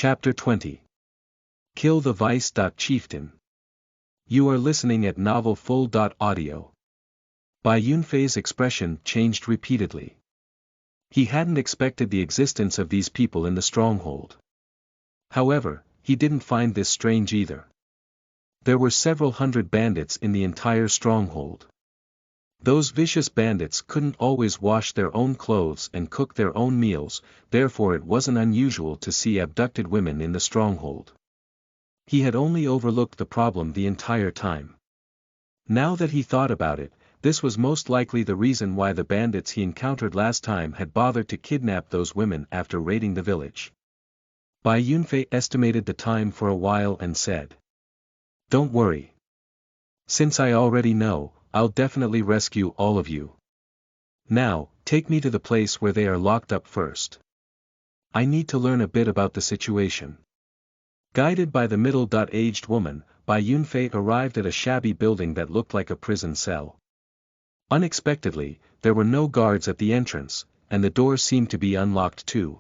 Chapter 20. Kill the Vice. Chieftain. You are listening at Novel Full. Audio. Bai Yunfei's expression changed repeatedly. He hadn't expected the existence of these people in the stronghold. However, he didn't find this strange either. There were several hundred bandits in the entire stronghold. Those vicious bandits couldn't always wash their own clothes and cook their own meals, therefore it wasn't unusual to see abducted women in the stronghold. He had only overlooked the problem the entire time. Now that he thought about it, this was most likely the reason why the bandits he encountered last time had bothered to kidnap those women after raiding the village. Bai Yunfei estimated the time for a while and said, "Don't worry. Since I already know, I'll definitely rescue all of you. Now, take me to the place where they are locked up first. I need to learn a bit about the situation." Guided by the middle-aged woman, Bai Yunfei arrived at a shabby building that looked like a prison cell. Unexpectedly, there were no guards at the entrance, and the door seemed to be unlocked too.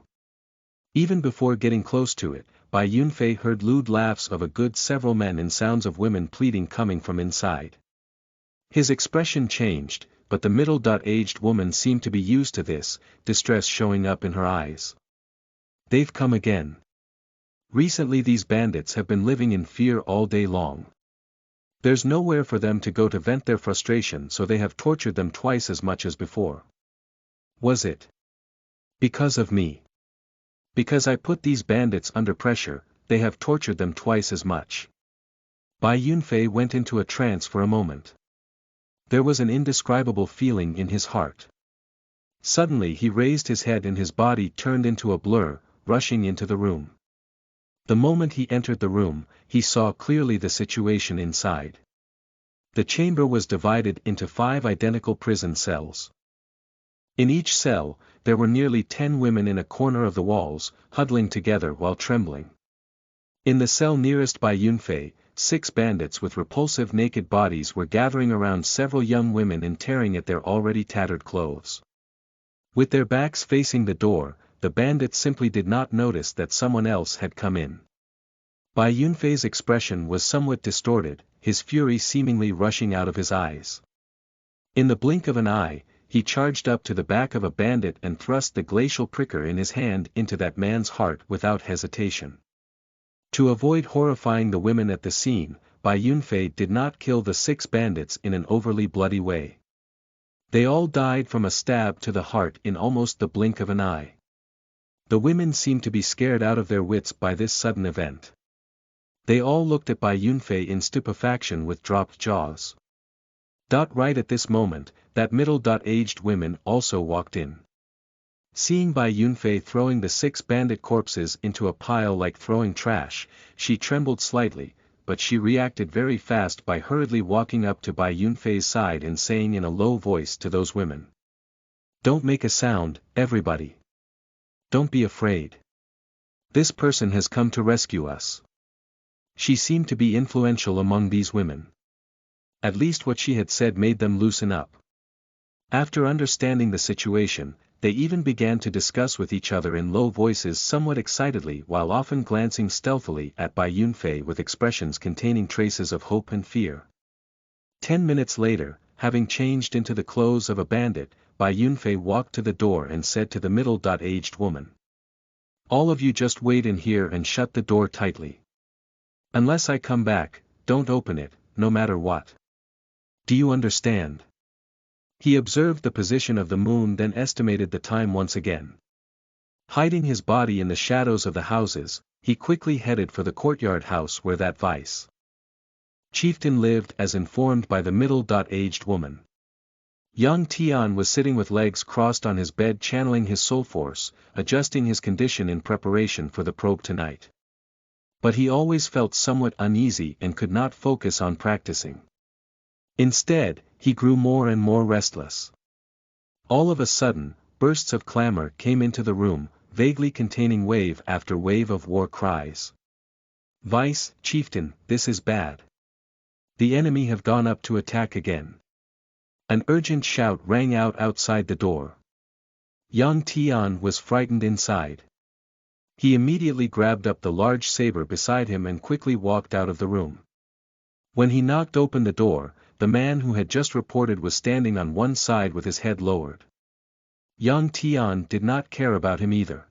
Even before getting close to it, Bai Yunfei heard lewd laughs of a good several men and sounds of women pleading coming from inside. His expression changed, but the middle-aged woman seemed to be used to this, distress showing up in her eyes. "They've come again. Recently these bandits have been living in fear all day long. There's nowhere for them to go to vent their frustration, so they have tortured them twice as much as before. Was it because of me? Because I put these bandits under pressure, they have tortured them twice as much." Bai Yunfei went into a trance for a moment. There was an indescribable feeling in his heart. Suddenly he raised his head and his body turned into a blur, rushing into the room. The moment he entered the room, he saw clearly the situation inside. The chamber was divided into 5 identical prison cells. In each cell, there were nearly 10 women in a corner of the walls, huddling together while trembling. In the cell nearest Bai Yunfei, 6 bandits with repulsive naked bodies were gathering around several young women and tearing at their already tattered clothes. With their backs facing the door, the bandits simply did not notice that someone else had come in. Bai Yunfei's expression was somewhat distorted, his fury seemingly rushing out of his eyes. In the blink of an eye, he charged up to the back of a bandit and thrust the glacial pricker in his hand into that man's heart without hesitation. To avoid horrifying the women at the scene, Bai Yunfei did not kill the 6 bandits in an overly bloody way. They all died from a stab to the heart in almost the blink of an eye. The women seemed to be scared out of their wits by this sudden event. They all looked at Bai Yunfei in stupefaction with dropped jaws. Right at this moment, that middle-aged woman also walked in. Seeing Bai Yunfei throwing the 6 bandit corpses into a pile like throwing trash, she trembled slightly, but she reacted very fast by hurriedly walking up to Bai Yunfei's side and saying in a low voice to those women, "Don't make a sound, everybody. Don't be afraid. This person has come to rescue us." She seemed to be influential among these women. At least what she had said made them loosen up. After understanding the situation, they even began to discuss with each other in low voices somewhat excitedly while often glancing stealthily at Bai Yunfei with expressions containing traces of hope and fear. 10 minutes later, having changed into the clothes of a bandit, Bai Yunfei walked to the door and said to the middle-aged woman, "All of you just wait in here and shut the door tightly. Unless I come back, don't open it, no matter what. Do you understand?" He observed the position of the moon, then estimated the time once again. Hiding his body in the shadows of the houses, he quickly headed for the courtyard house where that vice chieftain lived, as informed by the middle-aged woman. Young Tian was sitting with legs crossed on his bed channeling his soul force, adjusting his condition in preparation for the probe tonight. But he always felt somewhat uneasy and could not focus on practicing. Instead, he grew more and more restless. All of a sudden, bursts of clamor came into the room, vaguely containing wave after wave of war cries. "Vice Chieftain, this is bad. The enemy have gone up to attack again." An urgent shout rang out outside the door. Young Tian was frightened inside. He immediately grabbed up the large saber beside him and quickly walked out of the room. When he knocked open the door, the man who had just reported was standing on one side with his head lowered. Yang Tian did not care about him either.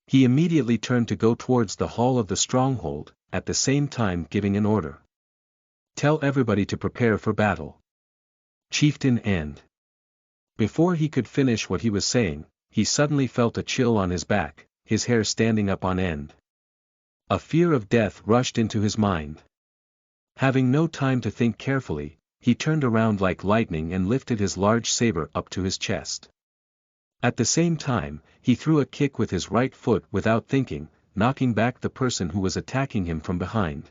He immediately turned to go towards the hall of the stronghold, at the same time giving an order. Tell everybody to prepare for battle. Chieftain and... Before he could finish what he was saying, he suddenly felt a chill on his back, his hair standing up on end. A fear of death rushed into his mind. Having no time to think carefully, he turned around like lightning and lifted his large saber up to his chest. At the same time, he threw a kick with his right foot without thinking, knocking back the person who was attacking him from behind.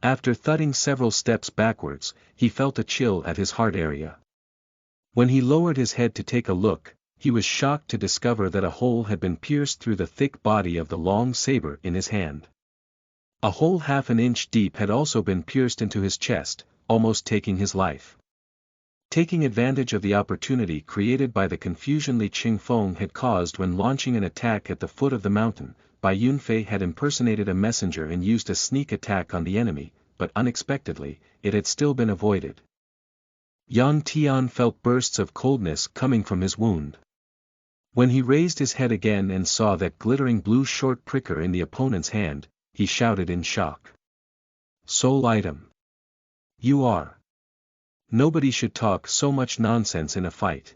After thudding several steps backwards, he felt a chill at his heart area. When he lowered his head to take a look, he was shocked to discover that a hole had been pierced through the thick body of the long saber in his hand. A hole half an inch deep had also been pierced into his chest, almost taking his life. Taking advantage of the opportunity created by the confusion Li Qingfeng had caused when launching an attack at the foot of the mountain, Bai Yunfei had impersonated a messenger and used a sneak attack on the enemy, but unexpectedly, it had still been avoided. Yang Tian felt bursts of coldness coming from his wound. When he raised his head again and saw that glittering blue short pricker in the opponent's hand, he shouted in shock. Soul item. You are. Nobody should talk so much nonsense in a fight.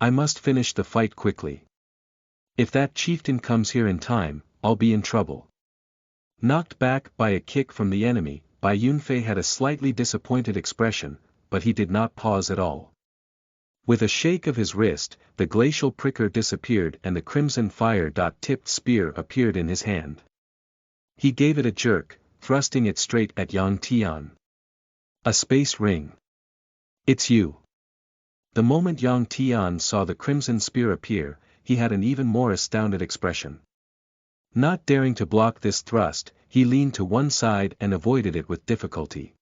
I must finish the fight quickly. If that chieftain comes here in time, I'll be in trouble. Knocked back by a kick from the enemy, Bai Yunfei had a slightly disappointed expression, but he did not pause at all. With a shake of his wrist, the glacial pricker disappeared and the crimson fire-tipped spear appeared in his hand. He gave it a jerk, thrusting it straight at Yang Tian. A space ring. It's you. The moment Yang Tian saw the crimson spear appear, he had an even more astounded expression. Not daring to block this thrust, he leaned to one side and avoided it with difficulty.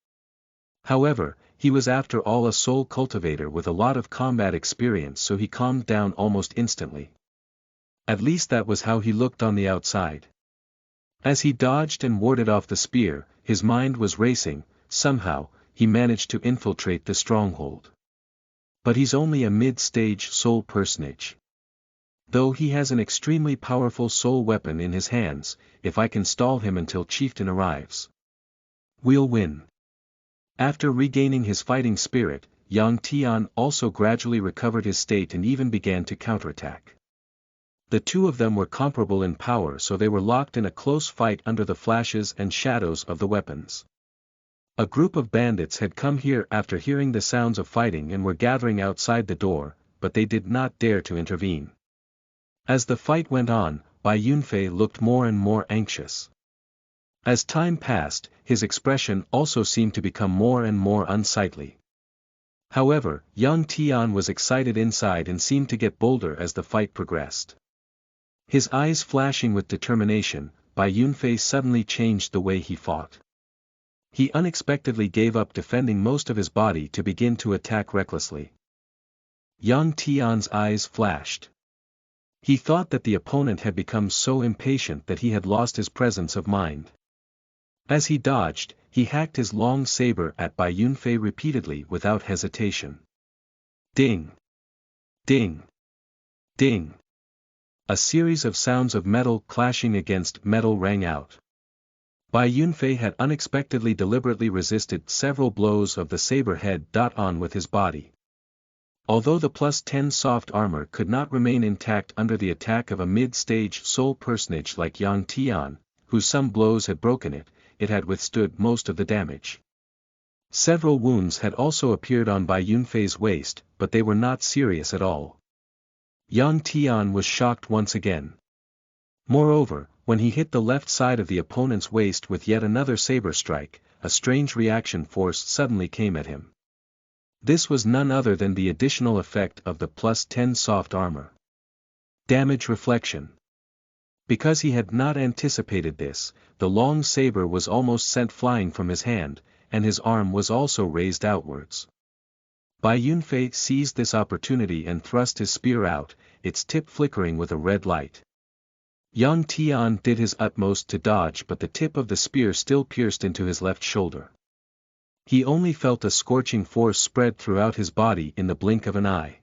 However, he was after all a soul cultivator with a lot of combat experience, so he calmed down almost instantly. At least that was how he looked on the outside. As he dodged and warded off the spear, his mind was racing. Somehow, he managed to infiltrate the stronghold. But he's only a mid-stage soul personage. Though he has an extremely powerful soul weapon in his hands, if I can stall him until chieftain arrives, we'll win. After regaining his fighting spirit, Yang Tian also gradually recovered his state and even began to counterattack. The two of them were comparable in power, so they were locked in a close fight under the flashes and shadows of the weapons. A group of bandits had come here after hearing the sounds of fighting and were gathering outside the door, but they did not dare to intervene. As the fight went on, Bai Yunfei looked more and more anxious. As time passed, his expression also seemed to become more and more unsightly. However, Yang Tian was excited inside and seemed to get bolder as the fight progressed. His eyes flashing with determination, Bai Yunfei suddenly changed the way he fought. He unexpectedly gave up defending most of his body to begin to attack recklessly. Yang Tian's eyes flashed. He thought that the opponent had become so impatient that he had lost his presence of mind. As he dodged, he hacked his long saber at Bai Yunfei repeatedly without hesitation. Ding! Ding! Ding! A series of sounds of metal clashing against metal rang out. Bai Yunfei had unexpectedly deliberately resisted several blows of the saber head on with his body. Although the +10 soft armor could not remain intact under the attack of a mid-stage soul personage like Yang Tian, whose some blows had broken it, it had withstood most of the damage. Several wounds had also appeared on Bai Yunfei's waist, but they were not serious at all. Yang Tian was shocked once again. Moreover, when he hit the left side of the opponent's waist with yet another saber strike, a strange reaction force suddenly came at him. This was none other than the additional effect of the +10 soft armor. Damage reflection. Because he had not anticipated this, the long saber was almost sent flying from his hand, and his arm was also raised outwards. Bai Yunfei seized this opportunity and thrust his spear out, its tip flickering with a red light. Yang Tian did his utmost to dodge, but the tip of the spear still pierced into his left shoulder. He only felt a scorching force spread throughout his body in the blink of an eye.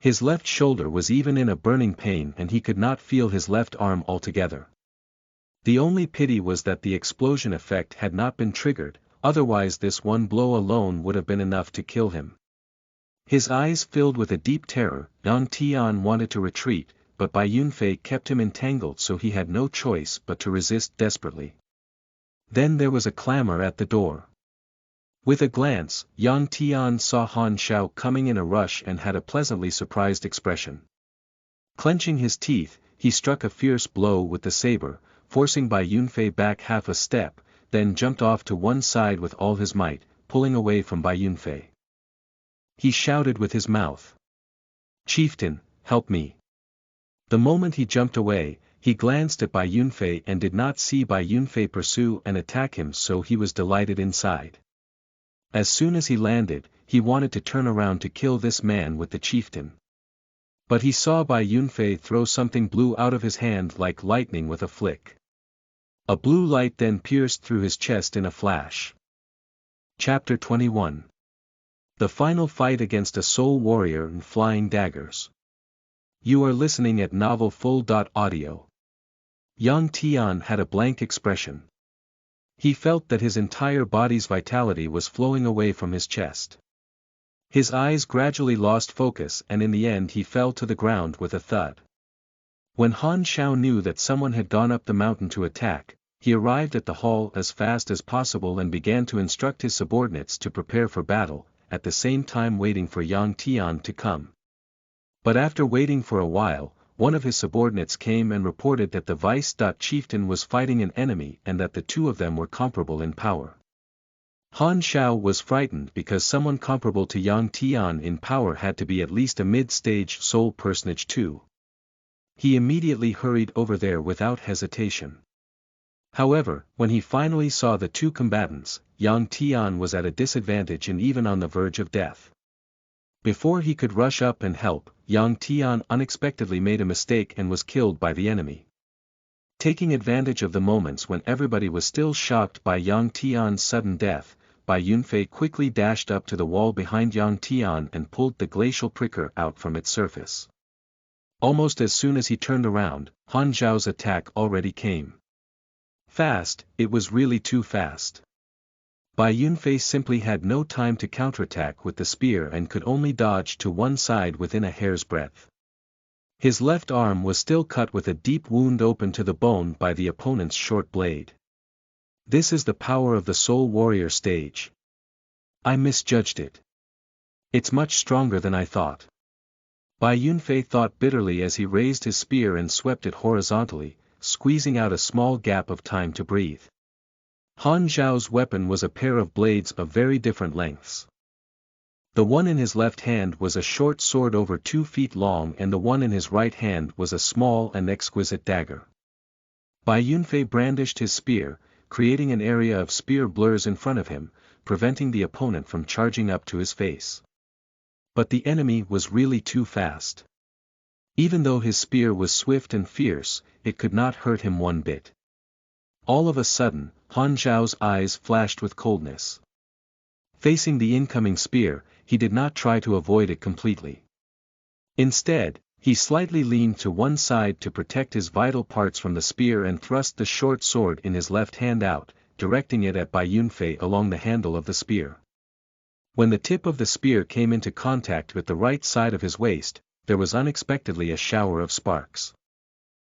His left shoulder was even in a burning pain and he could not feel his left arm altogether. The only pity was that the explosion effect had not been triggered, otherwise this one blow alone would have been enough to kill him. His eyes filled with a deep terror, Yang Tian wanted to retreat, but Bai Yunfei kept him entangled, so he had no choice but to resist desperately. Then there was a clamor at the door. With a glance, Yang Tian saw Han Shao coming in a rush and had a pleasantly surprised expression. Clenching his teeth, he struck a fierce blow with the saber, forcing Bai Yunfei back half a step, then jumped off to one side with all his might, pulling away from Bai Yunfei. He shouted with his mouth. "Chieftain, help me." The moment he jumped away, he glanced at Bai Yunfei and did not see Bai Yunfei pursue and attack him, so he was delighted inside. As soon as he landed, he wanted to turn around to kill this man with the chieftain. But he saw Bai Yunfei throw something blue out of his hand like lightning with a flick. A blue light then pierced through his chest in a flash. Chapter 21. The final fight against a soul warrior and flying daggers. You are listening at novelfull.audio. Yang Tian had a blank expression. He felt that his entire body's vitality was flowing away from his chest. His eyes gradually lost focus and in the end he fell to the ground with a thud. When Han Shao knew that someone had gone up the mountain to attack, he arrived at the hall as fast as possible and began to instruct his subordinates to prepare for battle, at the same time waiting for Yang Tian to come. But after waiting for a while, one of his subordinates came and reported that the vice-chieftain was fighting an enemy and that the two of them were comparable in power. Han Shao was frightened because someone comparable to Yang Tian in power had to be at least a mid-stage soul personage too. He immediately hurried over there without hesitation. However, when he finally saw the two combatants, Yang Tian was at a disadvantage and even on the verge of death. Before he could rush up and help, Yang Tian unexpectedly made a mistake and was killed by the enemy. Taking advantage of the moments when everybody was still shocked by Yang Tian's sudden death, Bai Yunfei quickly dashed up to the wall behind Yang Tian and pulled the glacial pricker out from its surface. Almost as soon as he turned around, Han Zhao's attack already came. Fast, it was really too fast. Bai Yunfei simply had no time to counterattack with the spear and could only dodge to one side within a hair's breadth. His left arm was still cut with a deep wound open to the bone by the opponent's short blade. This is the power of the Soul Warrior stage. I misjudged it. It's much stronger than I thought. Bai Yunfei thought bitterly as he raised his spear and swept it horizontally, squeezing out a small gap of time to breathe. Han Zhao's weapon was a pair of blades of very different lengths. The one in his left hand was a short sword over 2 feet long and the one in his right hand was a small and exquisite dagger. Bai Yunfei brandished his spear, creating an area of spear blurs in front of him, preventing the opponent from charging up to his face. But the enemy was really too fast. Even though his spear was swift and fierce, it could not hurt him one bit. All of a sudden, Han Zhao's eyes flashed with coldness. Facing the incoming spear, he did not try to avoid it completely. Instead, he slightly leaned to one side to protect his vital parts from the spear and thrust the short sword in his left hand out, directing it at Bai Yunfei along the handle of the spear. When the tip of the spear came into contact with the right side of his waist, there was unexpectedly a shower of sparks.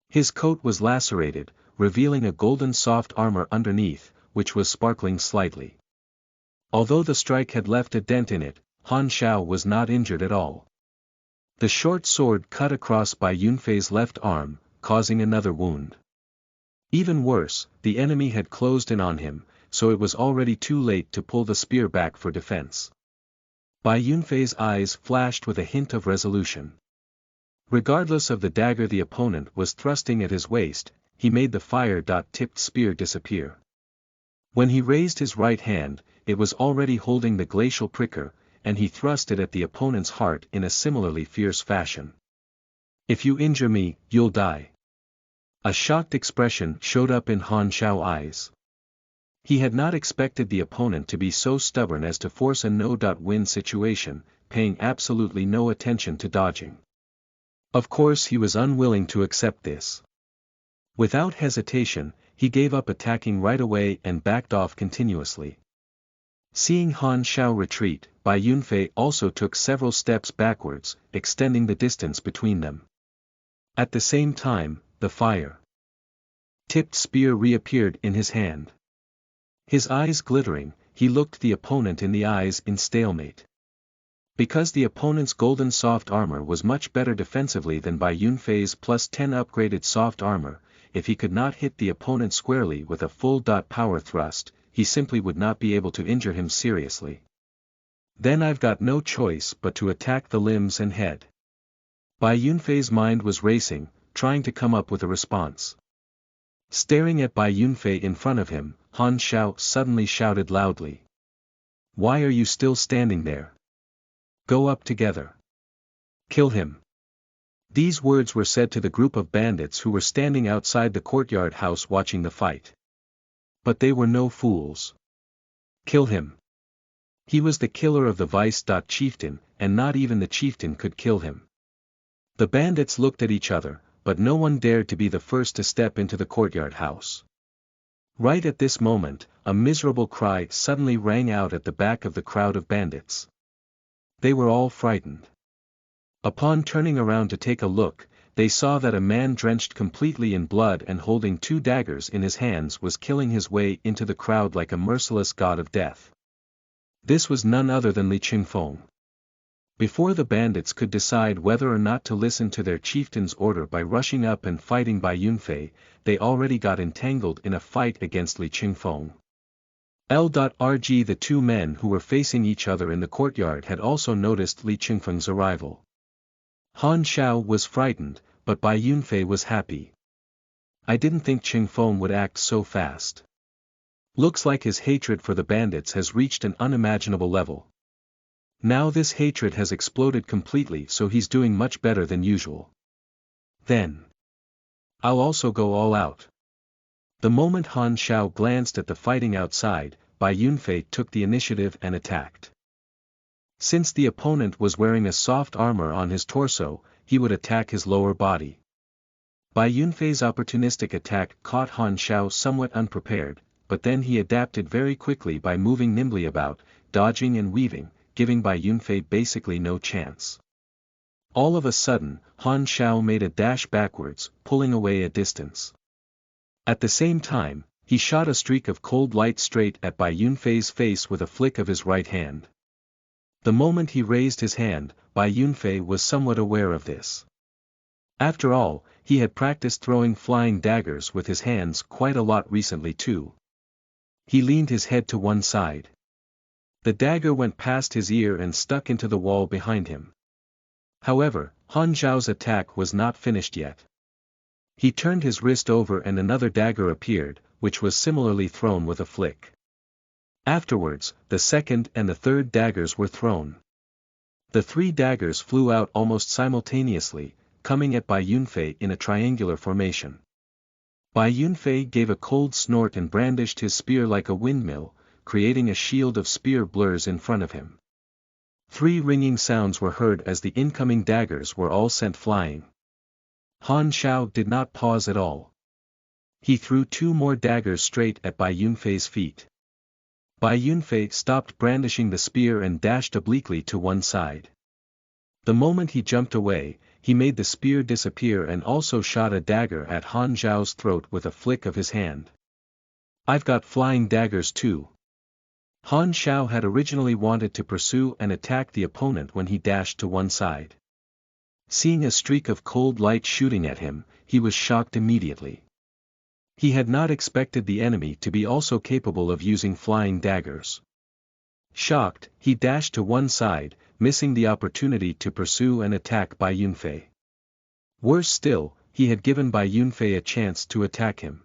His coat was lacerated, revealing a golden soft armor underneath, which was sparkling slightly. Although the strike had left a dent in it, Han Shao was not injured at all. The short sword cut across Bai Yunfei's left arm, causing another wound. Even worse, the enemy had closed in on him, so it was already too late to pull the spear back for defense. Bai Yunfei's eyes flashed with a hint of resolution. Regardless of the dagger the opponent was thrusting at his waist, he made the fire-tipped spear disappear. When he raised his right hand, it was already holding the glacial pricker, and he thrust it at the opponent's heart in a similarly fierce fashion. If you injure me, you'll die. A shocked expression showed up in Han Xiao's eyes. He had not expected the opponent to be so stubborn as to force a no-win situation, paying absolutely no attention to dodging. Of course he was unwilling to accept this. Without hesitation, he gave up attacking right away and backed off continuously. Seeing Han Xiao retreat, Bai Yunfei also took several steps backwards, extending the distance between them. At the same time, the fire-tipped spear reappeared in his hand. His eyes glittering, he looked the opponent in the eyes in stalemate. Because the opponent's golden soft armor was much better defensively than Bai Yunfei's +10 upgraded soft armor, if he could not hit the opponent squarely with a full power thrust, he simply would not be able to injure him seriously. Then I've got no choice but to attack the limbs and head. Bai Yunfei's mind was racing, trying to come up with a response. Staring at Bai Yunfei in front of him, Han Xiao suddenly shouted loudly. "Why are you still standing there? Go up together. Kill him." These words were said to the group of bandits who were standing outside the courtyard house watching the fight. But they were no fools. Kill him. He was the killer of the vice-chieftain, and not even the chieftain could kill him. The bandits looked at each other, but no one dared to be the first to step into the courtyard house. Right at this moment, a miserable cry suddenly rang out at the back of the crowd of bandits. They were all frightened. Upon turning around to take a look, they saw that a man drenched completely in blood and holding 2 daggers in his hands was killing his way into the crowd like a merciless god of death. This was none other than Li Qingfeng. Before the bandits could decide whether or not to listen to their chieftain's order by rushing up and fighting Bai Yunfei, they already got entangled in a fight against Li Qingfeng. The 2 men who were facing each other in the courtyard had also noticed Li Qingfeng's arrival. Han Xiao was frightened, but Bai Yunfei was happy. I didn't think Qingfeng would act so fast. Looks like his hatred for the bandits has reached an unimaginable level. Now this hatred has exploded completely, so he's doing much better than usual. Then I'll also go all out. The moment Han Xiao glanced at the fighting outside, Bai Yunfei took the initiative and attacked. Since the opponent was wearing a soft armor on his torso, he would attack his lower body. Bai Yunfei's opportunistic attack caught Han Xiao somewhat unprepared, but then he adapted very quickly by moving nimbly about, dodging and weaving, giving Bai Yunfei basically no chance. All of a sudden, Han Xiao made a dash backwards, pulling away a distance. At the same time, he shot a streak of cold light straight at Bai Yunfei's face with a flick of his right hand. The moment he raised his hand, Bai Yunfei was somewhat aware of this. After all, he had practiced throwing flying daggers with his hands quite a lot recently too. He leaned his head to one side. The dagger went past his ear and stuck into the wall behind him. However, Han Xiao's attack was not finished yet. He turned his wrist over and another dagger appeared, which was similarly thrown with a flick. Afterwards, the second and the third daggers were thrown. The 3 daggers flew out almost simultaneously, coming at Bai Yunfei in a triangular formation. Bai Yunfei gave a cold snort and brandished his spear like a windmill, creating a shield of spear blurs in front of him. 3 ringing sounds were heard as the incoming daggers were all sent flying. Han Xiao did not pause at all. He threw 2 more daggers straight at Bai Yunfei's feet. Bai Yunfei stopped brandishing the spear and dashed obliquely to one side. The moment he jumped away, he made the spear disappear and also shot a dagger at Han Xiao's throat with a flick of his hand. I've got flying daggers too. Han Xiao had originally wanted to pursue and attack the opponent when he dashed to one side. Seeing a streak of cold light shooting at him, he was shocked immediately. He had not expected the enemy to be also capable of using flying daggers. Shocked, he dashed to one side, missing the opportunity to pursue and attack Bai Yunfei. Worse still, he had given Bai Yunfei a chance to attack him.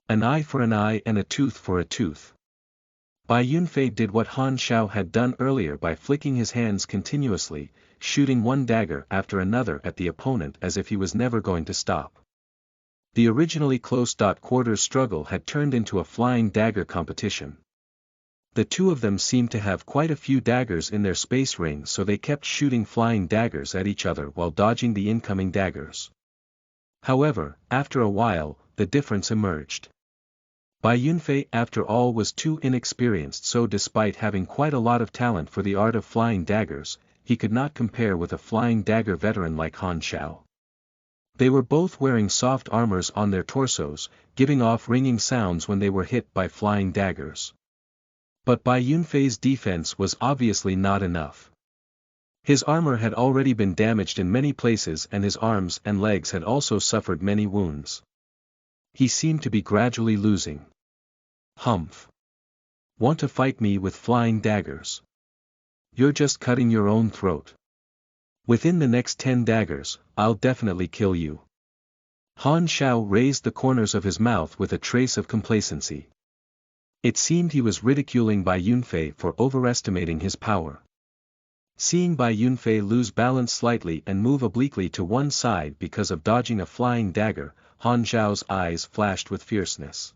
An eye for an eye and a tooth for a tooth. Bai Yunfei did what Han Xiao had done earlier by flicking his hands continuously, shooting one dagger after another at the opponent as if he was never going to stop. The originally close-quarters struggle had turned into a flying dagger competition. The two of them seemed to have quite a few daggers in their space ring, so they kept shooting flying daggers at each other while dodging the incoming daggers. However, after a while, the difference emerged. Bai Yunfei after all was too inexperienced, so despite having quite a lot of talent for the art of flying daggers, he could not compare with a flying dagger veteran like Han Xiao. They were both wearing soft armors on their torsos, giving off ringing sounds when they were hit by flying daggers. But Bai Yunfei's defense was obviously not enough. His armor had already been damaged in many places and his arms and legs had also suffered many wounds. He seemed to be gradually losing. Humph. Want to fight me with flying daggers? You're just cutting your own throat. Within the next 10 daggers, I'll definitely kill you. Han Xiao raised the corners of his mouth with a trace of complacency. It seemed he was ridiculing Bai Yunfei for overestimating his power. Seeing Bai Yunfei lose balance slightly and move obliquely to one side because of dodging a flying dagger, Han Xiao's eyes flashed with fierceness.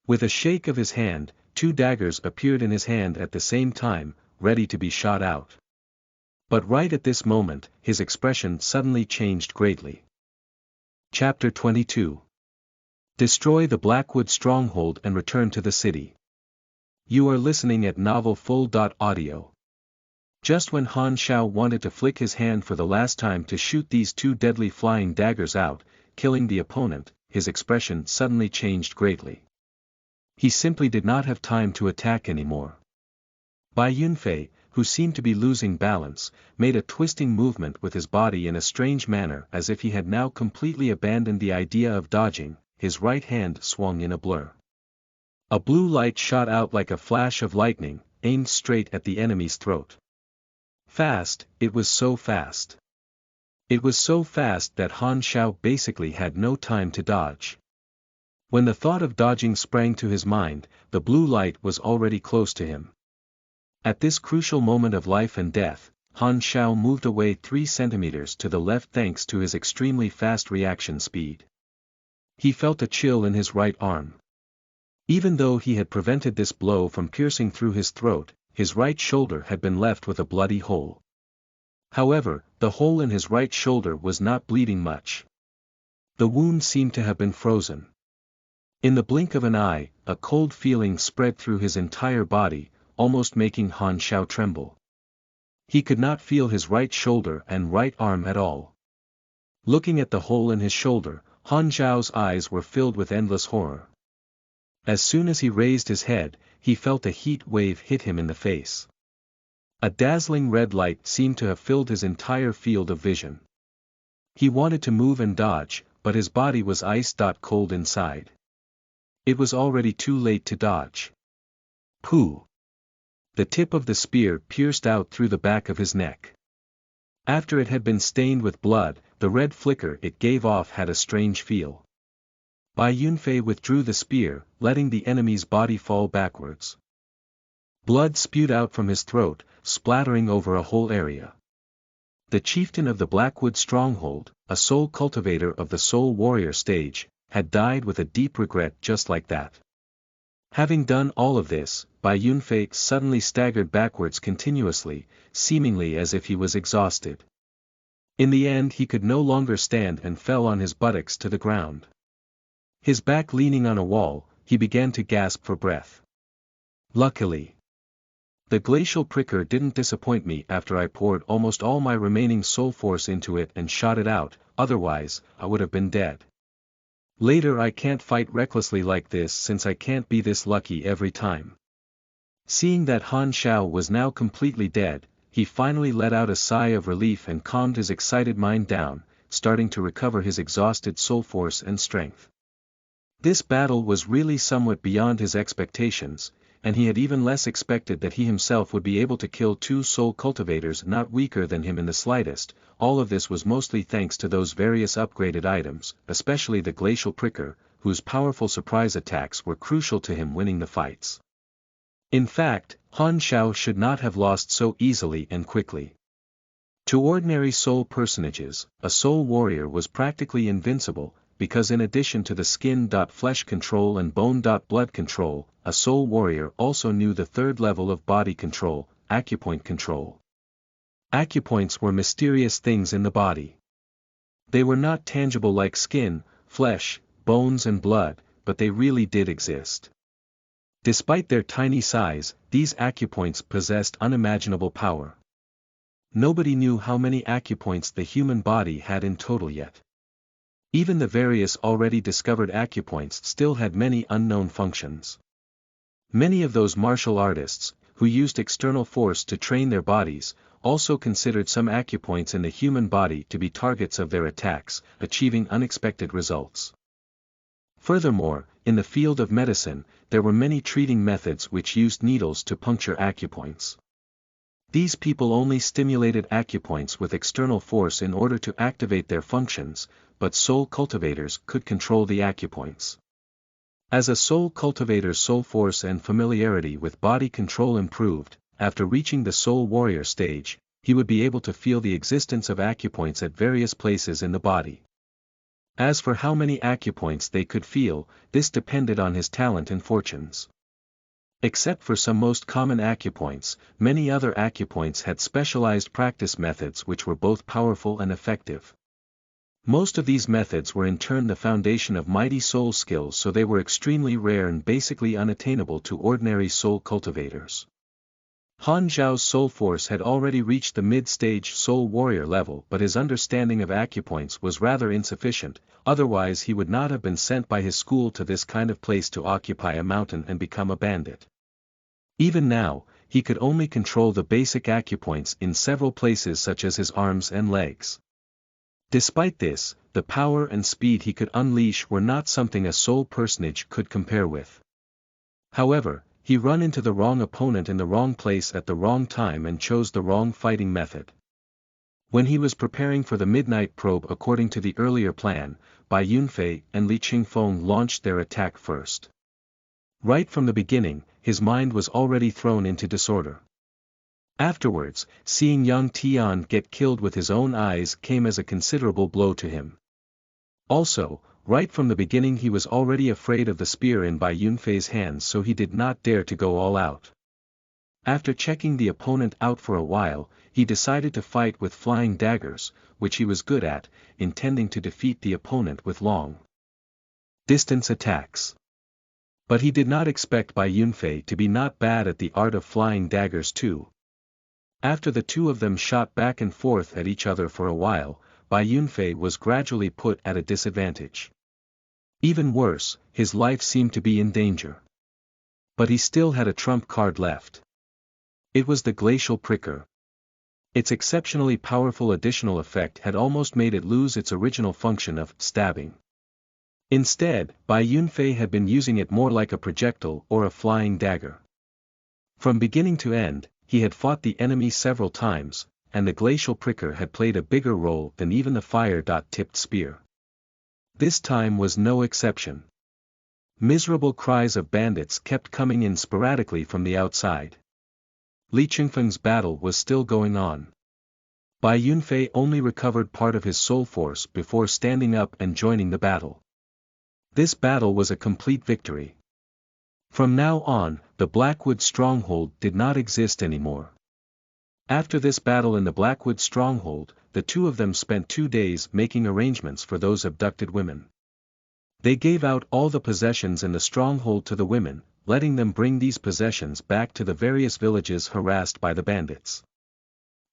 With a shake of his hand, 2 daggers appeared in his hand at the same time, ready to be shot out. But right at this moment, his expression suddenly changed greatly. Chapter 22. Destroy the Blackwood Stronghold and return to the city. You are listening at novelfull.audio. Just when Han Xiao wanted to flick his hand for the last time to shoot these 2 deadly flying daggers out, killing the opponent, his expression suddenly changed greatly. He simply did not have time to attack anymore. Bai Yunfei, who seemed to be losing balance, made a twisting movement with his body in a strange manner as if he had now completely abandoned the idea of dodging. His right hand swung in a blur. A blue light shot out like a flash of lightning, aimed straight at the enemy's throat. Fast, it was so fast. It was so fast that Han Xiao basically had no time to dodge. When the thought of dodging sprang to his mind, the blue light was already close to him. At this crucial moment of life and death, Han Xiao moved away 3 centimeters to the left thanks to his extremely fast reaction speed. He felt a chill in his right arm. Even though he had prevented this blow from piercing through his throat, his right shoulder had been left with a bloody hole. However, the hole in his right shoulder was not bleeding much. The wound seemed to have been frozen. In the blink of an eye, a cold feeling spread through his entire body, almost making Han Xiao tremble. He could not feel his right shoulder and right arm at all. Looking at the hole in his shoulder, Han Xiao's eyes were filled with endless horror. As soon as he raised his head, he felt a heat wave hit him in the face. A dazzling red light seemed to have filled his entire field of vision. He wanted to move and dodge, but his body was ice-cold inside. It was already too late to dodge. Pooh! The tip of the spear pierced out through the back of his neck. After it had been stained with blood, the red flicker it gave off had a strange feel. Bai Yunfei withdrew the spear, letting the enemy's body fall backwards. Blood spewed out from his throat, splattering over a whole area. The chieftain of the Blackwood Stronghold, a soul cultivator of the Soul Warrior stage, had died with a deep regret just like that. Having done all of this, Bai Yunfei suddenly staggered backwards continuously, seemingly as if he was exhausted. In the end he could no longer stand and fell on his buttocks to the ground. His back leaning on a wall, he began to gasp for breath. Luckily, the glacial pricker didn't disappoint me after I poured almost all my remaining soul force into it and shot it out, otherwise, I would have been dead. Later I can't fight recklessly like this since I can't be this lucky every time. Seeing that Han Xiao was now completely dead, he finally let out a sigh of relief and calmed his excited mind down, starting to recover his exhausted soul force and strength. This battle was really somewhat beyond his expectations, and he had even less expected that he himself would be able to kill 2 soul cultivators not weaker than him in the slightest. All of this was mostly thanks to those various upgraded items, especially the glacial pricker, whose powerful surprise attacks were crucial to him winning the fights. In fact, Han Xiao should not have lost so easily and quickly. To ordinary soul personages, a soul warrior was practically invincible, because in addition to the skin-flesh control and bone-blood control, a soul warrior also knew the third level of body control, acupoint control. Acupoints were mysterious things in the body. They were not tangible like skin, flesh, bones and blood, but they really did exist. Despite their tiny size, these acupoints possessed unimaginable power. Nobody knew how many acupoints the human body had in total yet. Even the various already discovered acupoints still had many unknown functions. Many of those martial artists, who used external force to train their bodies, also considered some acupoints in the human body to be targets of their attacks, achieving unexpected results. Furthermore, in the field of medicine, there were many treating methods which used needles to puncture acupoints. These people only stimulated acupoints with external force in order to activate their functions, but soul cultivators could control the acupoints. As a soul cultivator's soul force and familiarity with body control improved, after reaching the soul warrior stage, he would be able to feel the existence of acupoints at various places in the body. As for how many acupoints they could feel, this depended on his talent and fortunes. Except for some most common acupoints, many other acupoints had specialized practice methods which were both powerful and effective. Most of these methods were in turn the foundation of mighty soul skills, so they were extremely rare and basically unattainable to ordinary soul cultivators. Han Zhao's soul force had already reached the mid-stage soul warrior level, but his understanding of acupoints was rather insufficient, otherwise he would not have been sent by his school to this kind of place to occupy a mountain and become a bandit. Even now, he could only control the basic acupoints in several places such as his arms and legs. Despite this, the power and speed he could unleash were not something a soul personage could compare with. However, he ran into the wrong opponent in the wrong place at the wrong time and chose the wrong fighting method. When he was preparing for the midnight probe according to the earlier plan, Bai Yunfei and Li Qingfeng launched their attack first. Right from the beginning, his mind was already thrown into disorder. Afterwards, seeing Yang Tian get killed with his own eyes came as a considerable blow to him. Also, right from the beginning he was already afraid of the spear in Bai Yunfei's hands, so he did not dare to go all out. After checking the opponent out for a while, he decided to fight with flying daggers, which he was good at, intending to defeat the opponent with long distance attacks. But he did not expect Bai Yunfei to be not bad at the art of flying daggers too. After the two of them shot back and forth at each other for a while, Bai Yunfei was gradually put at a disadvantage. Even worse, his life seemed to be in danger. But he still had a trump card left. It was the glacial pricker. Its exceptionally powerful additional effect had almost made it lose its original function of stabbing. Instead, Bai Yunfei had been using it more like a projectile or a flying dagger. From beginning to end, he had fought the enemy several times, and the glacial pricker had played a bigger role than even the fire-tipped spear. This time was no exception. Miserable cries of bandits kept coming in sporadically from the outside. Li Qingfeng's battle was still going on. Bai Yunfei only recovered part of his soul force before standing up and joining the battle. This battle was a complete victory. From now on, the Blackwood stronghold did not exist anymore. After this battle in the Blackwood stronghold, the two of them spent 2 days making arrangements for those abducted women. They gave out all the possessions in the stronghold to the women, letting them bring these possessions back to the various villages harassed by the bandits.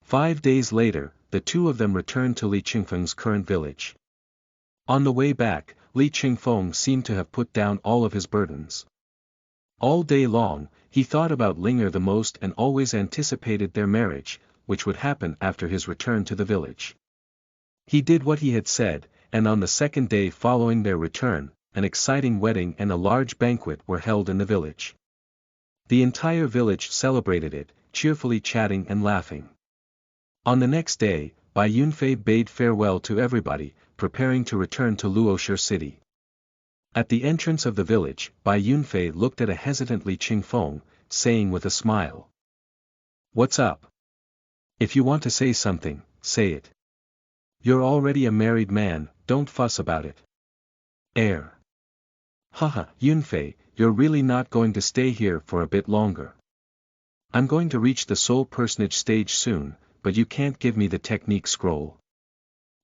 5 days later, the two of them returned to Li Qingfeng's current village. On the way back, Li Qingfeng seemed to have put down all of his burdens. All day long, he thought about Linger the most and always anticipated their marriage, which would happen after his return to the village. He did what he had said, and on the second day following their return, an exciting wedding and a large banquet were held in the village. The entire village celebrated it, cheerfully chatting and laughing. On the next day, Bai Yunfei bade farewell to everybody, preparing to return to Luoshi City. At the entrance of the village, Bai Yunfei looked at a hesitant Li Qingfeng, saying with a smile, "What's up? If you want to say something, say it. You're already a married man, don't fuss about it." Air. Haha, Yunfei, you're really not going to stay here for a bit longer. I'm going to reach the soul personage stage soon, but you can't give me the technique scroll.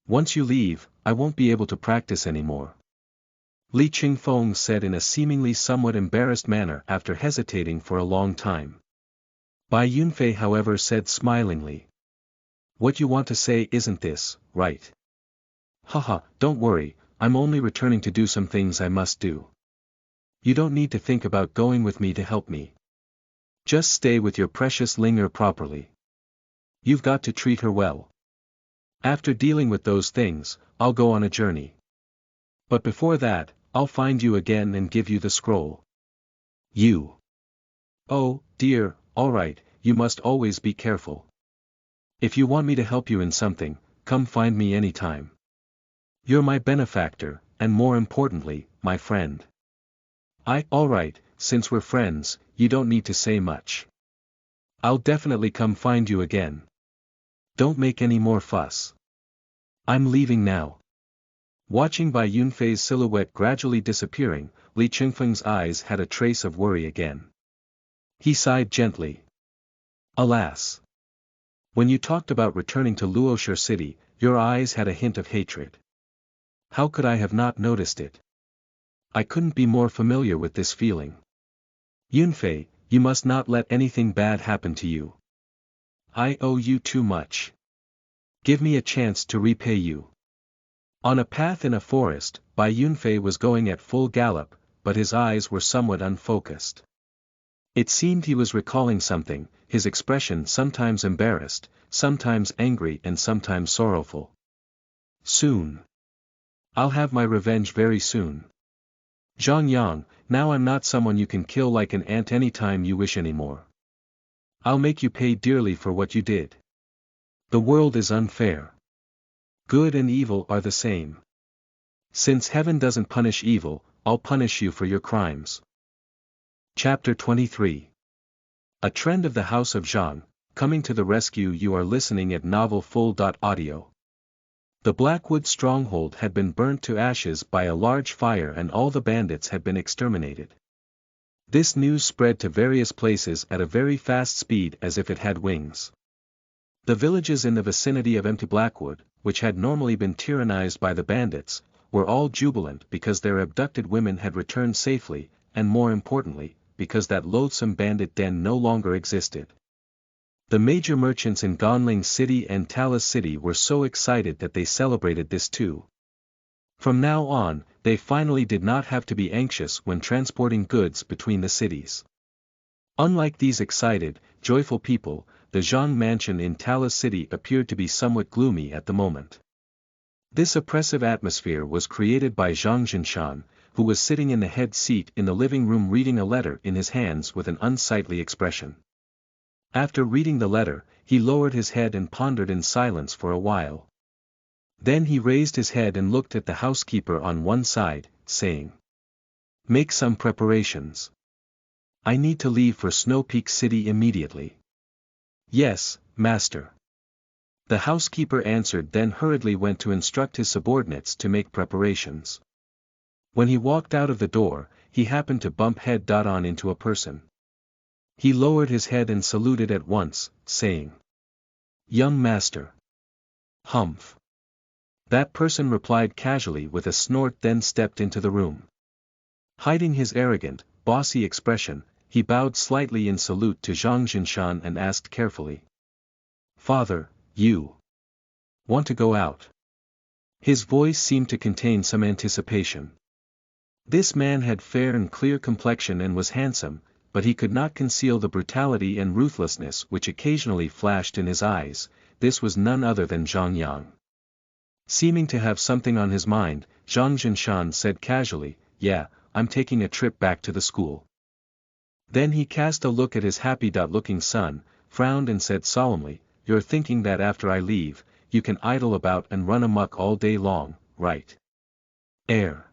Once you leave, I won't be able to practice anymore. Li Qingfeng said in a seemingly somewhat embarrassed manner after hesitating for a long time. Bai Yunfei however said smilingly. What you want to say isn't this, right? Haha, don't worry, I'm only returning to do some things I must do. You don't need to think about going with me to help me. Just stay with your precious Linger properly. You've got to treat her well. After dealing with those things, I'll go on a journey. But before that, I'll find you again and give you the scroll. You. Oh, dear, alright, you must always be careful. If you want me to help you in something, come find me anytime. You're my benefactor, and more importantly, my friend. Alright, since we're friends, you don't need to say much. I'll definitely come find you again. Don't make any more fuss. I'm leaving now. Watching Bai Yunfei's silhouette gradually disappearing, Li Qingfeng's eyes had a trace of worry again. He sighed gently. Alas. When you talked about returning to Luoshi City, your eyes had a hint of hatred. How could I have not noticed it? I couldn't be more familiar with this feeling. Yunfei, you must not let anything bad happen to you. I owe you too much. Give me a chance to repay you. On a path in a forest, Bai Yunfei was going at full gallop, but his eyes were somewhat unfocused. It seemed he was recalling something, his expression sometimes embarrassed, sometimes angry and sometimes sorrowful. Soon. I'll have my revenge very soon. Zhang Yang, now I'm not someone you can kill like an ant anytime you wish anymore. I'll make you pay dearly for what you did. The world is unfair. Good and evil are the same. Since heaven doesn't punish evil, I'll punish you for your crimes. Chapter 23. A trend of the House of Zhang, coming to the rescue. You are listening at novelfull.audio. The Blackwood stronghold had been burnt to ashes by a large fire and all the bandits had been exterminated. This news spread to various places at a very fast speed as if it had wings. The villages in the vicinity of empty Blackwood, which had normally been tyrannized by the bandits, were all jubilant because their abducted women had returned safely, and more importantly, because that loathsome bandit den no longer existed. The major merchants in Ganling City and Talis City were so excited that they celebrated this too. From now on, they finally did not have to be anxious when transporting goods between the cities. Unlike these excited, joyful people, the Zhang mansion in Talis City appeared to be somewhat gloomy at the moment. This oppressive atmosphere was created by Zhang Jinshan, who was sitting in the head seat in the living room reading a letter in his hands with an unsightly expression. After reading the letter, he lowered his head and pondered in silence for a while. Then he raised his head and looked at the housekeeper on one side, saying, "Make some preparations. I need to leave for Snow Peak City immediately." "Yes, master." The housekeeper answered, then hurriedly went to instruct his subordinates to make preparations. When he walked out of the door, he happened to bump head-on into a person. He lowered his head and saluted at once, saying, "Young master." "Humph." That person replied casually with a snort, then stepped into the room. Hiding his arrogant, bossy expression, he bowed slightly in salute to Zhang Jinshan and asked carefully, "Father, you want to go out?" His voice seemed to contain some anticipation. This man had fair and clear complexion and was handsome, but he could not conceal the brutality and ruthlessness which occasionally flashed in his eyes. This was none other than Zhang Yang. Seeming to have something on his mind, Zhang Jinshan said casually, "Yeah, I'm taking a trip back to the school." Then he cast a look at his happy-looking son, frowned and said solemnly, "You're thinking that after I leave, you can idle about and run amok all day long, right?" Air.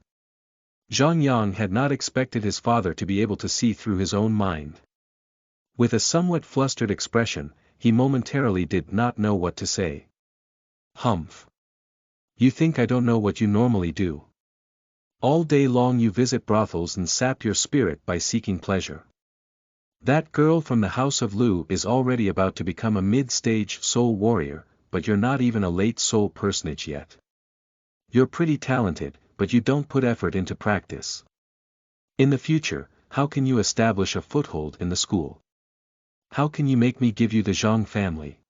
Zhang Yang had not expected his father to be able to see through his own mind. With a somewhat flustered expression, he momentarily did not know what to say. "Humph. You think I don't know what you normally do?" All day long you visit brothels and sap your spirit by seeking pleasure. That girl from the house of Lu is already about to become a mid-stage soul warrior, but you're not even a late soul personage yet. You're pretty talented, but you don't put effort into practice. In the future, how can you establish a foothold in the school? How can you make me give you the Zhang family?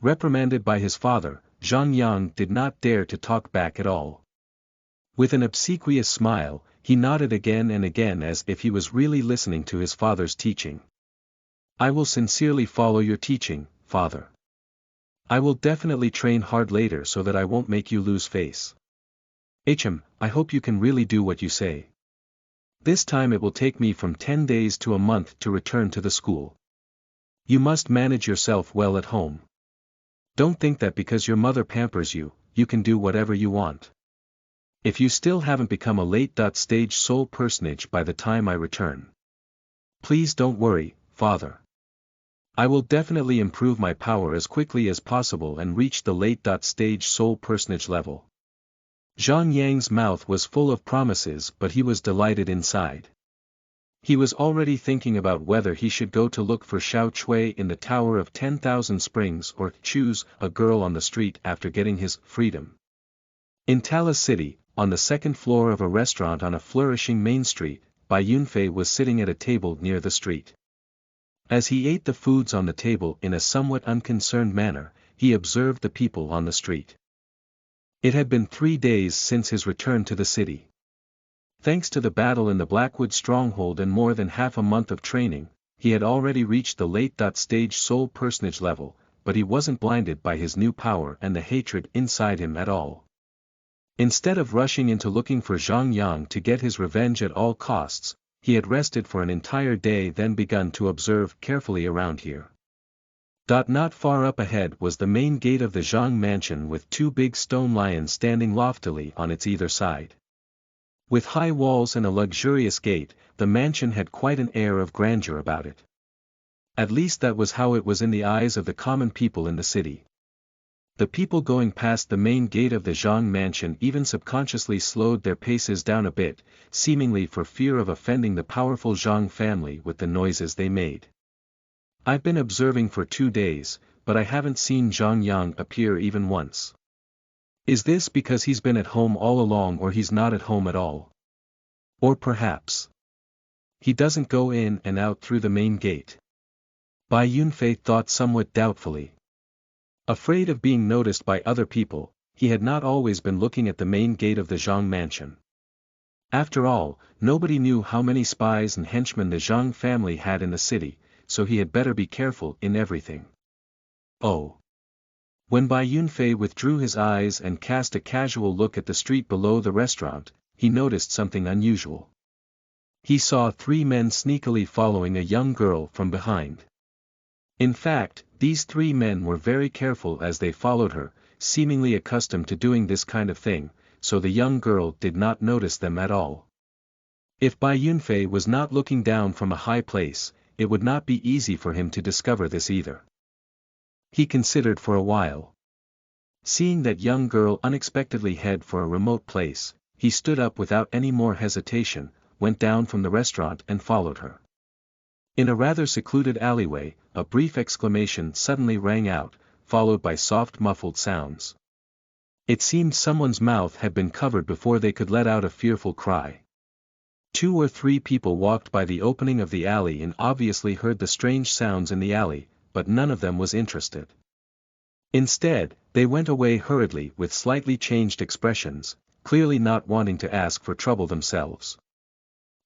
Reprimanded by his father, Xuanhuan did not dare to talk back at all. With an obsequious smile, he nodded again and again as if he was really listening to his father's teaching. I will sincerely follow your teaching, father. I will definitely train hard later so that I won't make you lose face. I hope you can really do what you say. This time it will take me from 10 days to a month to return to the school. You must manage yourself well at home. Don't think that because your mother pampers you, you can do whatever you want. If you still haven't become a late-stage soul personage by the time I return. Please don't worry, father. I will definitely improve my power as quickly as possible and reach the late-stage soul personage level. Zhang Yang's mouth was full of promises, but he was delighted inside. He was already thinking about whether he should go to look for Xiao Chui in the Tower of 10,000 Springs or choose a girl on the street after getting his freedom. In Talis City, on the second floor of a restaurant on a flourishing main street, Bai Yunfei was sitting at a table near the street. As he ate the foods on the table in a somewhat unconcerned manner, he observed the people on the street. It had been 3 days since his return to the city. Thanks to the battle in the Blackwood stronghold and more than half a month of training, he had already reached the late-stage soul personage level, but he wasn't blinded by his new power and the hatred inside him at all. Instead of rushing into looking for Zhang Yang to get his revenge at all costs, he had rested for an entire day, then begun to observe carefully around here. Not far up ahead was the main gate of the Zhang mansion with 2 big stone lions standing loftily on its either side. With high walls and a luxurious gate, the mansion had quite an air of grandeur about it. At least that was how it was in the eyes of the common people in the city. The people going past the main gate of the Zhang mansion even subconsciously slowed their paces down a bit, seemingly for fear of offending the powerful Zhang family with the noises they made. I've been observing for 2 days, but I haven't seen Zhang Yang appear even once. Is this because he's been at home all along, or he's not at home at all? Or perhaps he doesn't go in and out through the main gate? Bai Yunfei thought somewhat doubtfully. Afraid of being noticed by other people, he had not always been looking at the main gate of the Zhang mansion. After all, nobody knew how many spies and henchmen the Zhang family had in the city, so he had better be careful in everything. Oh! When Bai Yunfei withdrew his eyes and cast a casual look at the street below the restaurant, he noticed something unusual. He saw 3 men sneakily following a young girl from behind. In fact, these 3 men were very careful as they followed her, seemingly accustomed to doing this kind of thing, so the young girl did not notice them at all. If Bai Yunfei was not looking down from a high place, it would not be easy for him to discover this either. He considered for a while. Seeing that young girl unexpectedly head for a remote place, he stood up without any more hesitation, went down from the restaurant and followed her. In a rather secluded alleyway, a brief exclamation suddenly rang out, followed by soft muffled sounds. It seemed someone's mouth had been covered before they could let out a fearful cry. 2 or 3 people walked by the opening of the alley and obviously heard the strange sounds in the alley, but none of them was interested. Instead, they went away hurriedly with slightly changed expressions, clearly not wanting to ask for trouble themselves.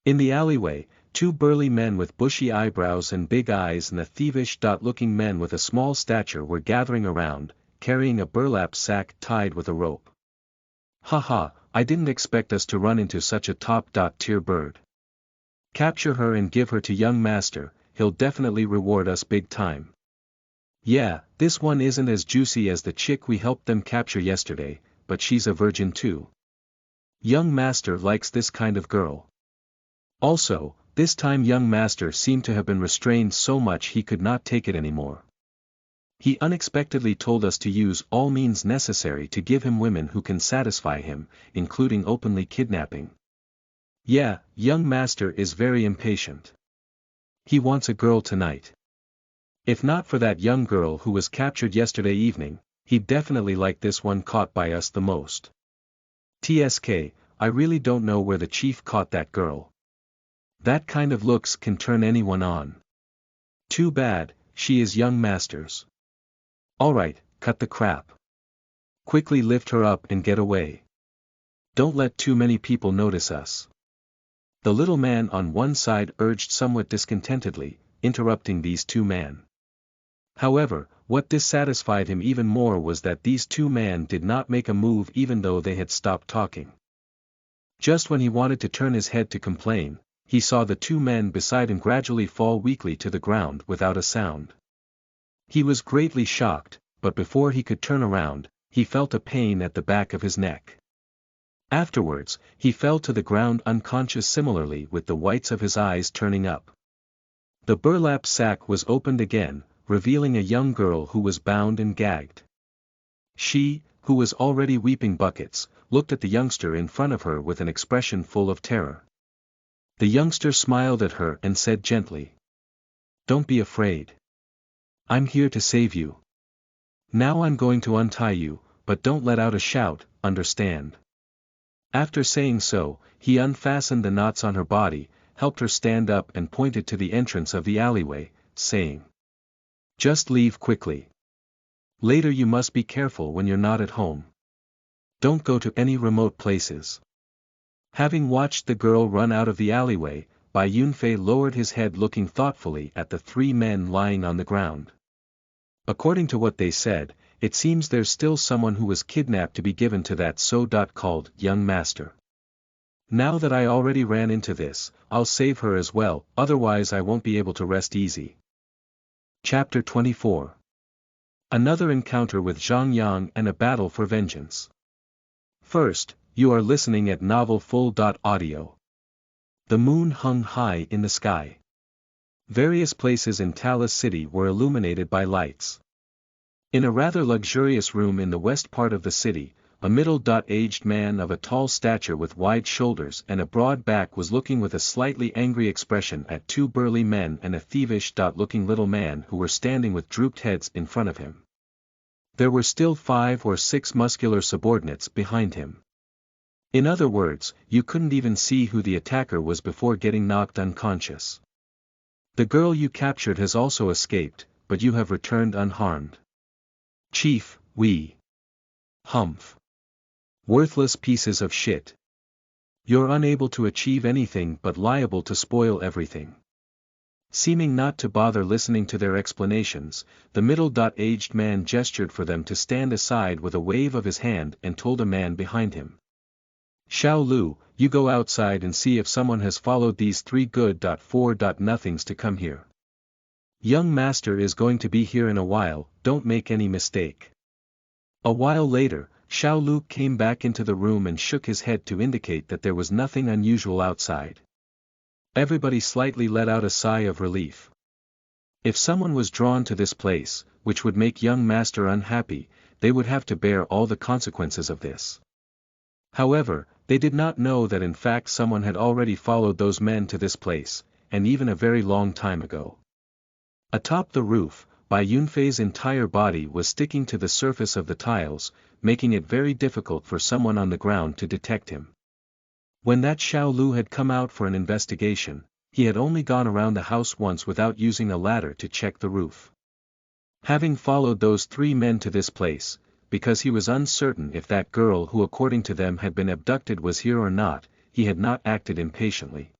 In the alleyway, 2 burly men with bushy eyebrows and big eyes and a thievish-looking man with a small stature were gathering around, carrying a burlap sack tied with a rope. Haha, I didn't expect us to run into such a top-tier bird. Capture her and give her to young master, he'll definitely reward us big time. Yeah, this one isn't as juicy as the chick we helped them capture yesterday, but she's a virgin too. Young master likes this kind of girl. Also, this time young master seemed to have been restrained so much he could not take it anymore. He unexpectedly told us to use all means necessary to give him women who can satisfy him, including openly kidnapping. Yeah, young master is very impatient. He wants a girl tonight. If not for that young girl who was captured yesterday evening, he'd definitely like this one caught by us the most. TSK, I really don't know where the chief caught that girl. That kind of looks can turn anyone on. Too bad, she is young master's. Alright, cut the crap. Quickly lift her up and get away. Don't let too many people notice us. The little man on one side urged somewhat discontentedly, interrupting these two men. However, what dissatisfied him even more was that these two men did not make a move even though they had stopped talking. Just when he wanted to turn his head to complain, he saw the two men beside him gradually fall weakly to the ground without a sound. He was greatly shocked, but before he could turn around, he felt a pain at the back of his neck. Afterwards, he fell to the ground unconscious similarly with the whites of his eyes turning up. The burlap sack was opened again, revealing a young girl who was bound and gagged. She, who was already weeping buckets, looked at the youngster in front of her with an expression full of terror. The youngster smiled at her and said gently, "Don't be afraid. I'm here to save you. Now I'm going to untie you, but don't let out a shout, understand?" After saying so, he unfastened the knots on her body, helped her stand up and pointed to the entrance of the alleyway, saying, "Just leave quickly. Later you must be careful when you're not at home. Don't go to any remote places." Having watched the girl run out of the alleyway, Bai Yunfei lowered his head looking thoughtfully at the three men lying on the ground. According to what they said, it seems there's still someone who was kidnapped to be given to that so-called young master. Now that I already ran into this, I'll save her as well, otherwise I won't be able to rest easy. Chapter 24. Another encounter with Zhang Yang and a battle for vengeance. First, you are listening at novelfull.audio. The moon hung high in the sky. Various places in Talis City were illuminated by lights. In a rather luxurious room in the west part of the city, a middle-aged man of a tall stature with wide shoulders and a broad back was looking with a slightly angry expression at two burly men and a thievish-looking little man who were standing with drooped heads in front of him. There were still 5 or 6 muscular subordinates behind him. In other words, you couldn't even see who the attacker was before getting knocked unconscious. The girl you captured has also escaped, but you have returned unharmed. Chief, we. Humph. Worthless pieces of shit. You're unable to achieve anything but liable to spoil everything. Seeming not to bother listening to their explanations, the middle-aged man gestured for them to stand aside with a wave of his hand and told a man behind him. Xiao Lu, you go outside and see if someone has followed these 3 good.4 nothings to come here. Young master is going to be here in a while, don't make any mistake. A while later, Xiao Lu came back into the room and shook his head to indicate that there was nothing unusual outside. Everybody slightly let out a sigh of relief. If someone was drawn to this place, which would make young master unhappy, they would have to bear all the consequences of this. However, they did not know that in fact someone had already followed those men to this place, and even a very long time ago. Atop the roof, Bai Yunfei's entire body was sticking to the surface of the tiles, making it very difficult for someone on the ground to detect him. When that Xiao Lu had come out for an investigation, he had only gone around the house once without using a ladder to check the roof. Having followed those 3 men to this place, because he was uncertain if that girl who according to them had been abducted was here or not, he had not acted impatiently.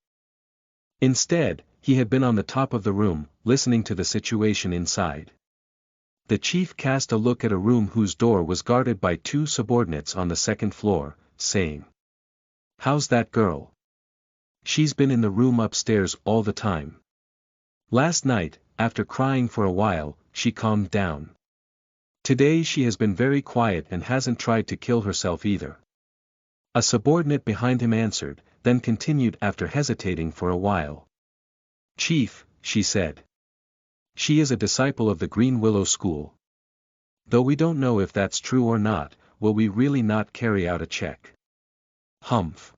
Instead, he had been on the top of the room, listening to the situation inside. The chief cast a look at a room whose door was guarded by 2 subordinates on the 2nd floor, saying, "How's that girl? She's been in the room upstairs all the time. Last night, after crying for a while, she calmed down. Today she has been very quiet and hasn't tried to kill herself either." A subordinate behind him answered, then continued after hesitating for a while. "Chief," she said. "She is a disciple of the Green Willow School." Though we don't know if that's true or not, will we really not carry out a check? Humph.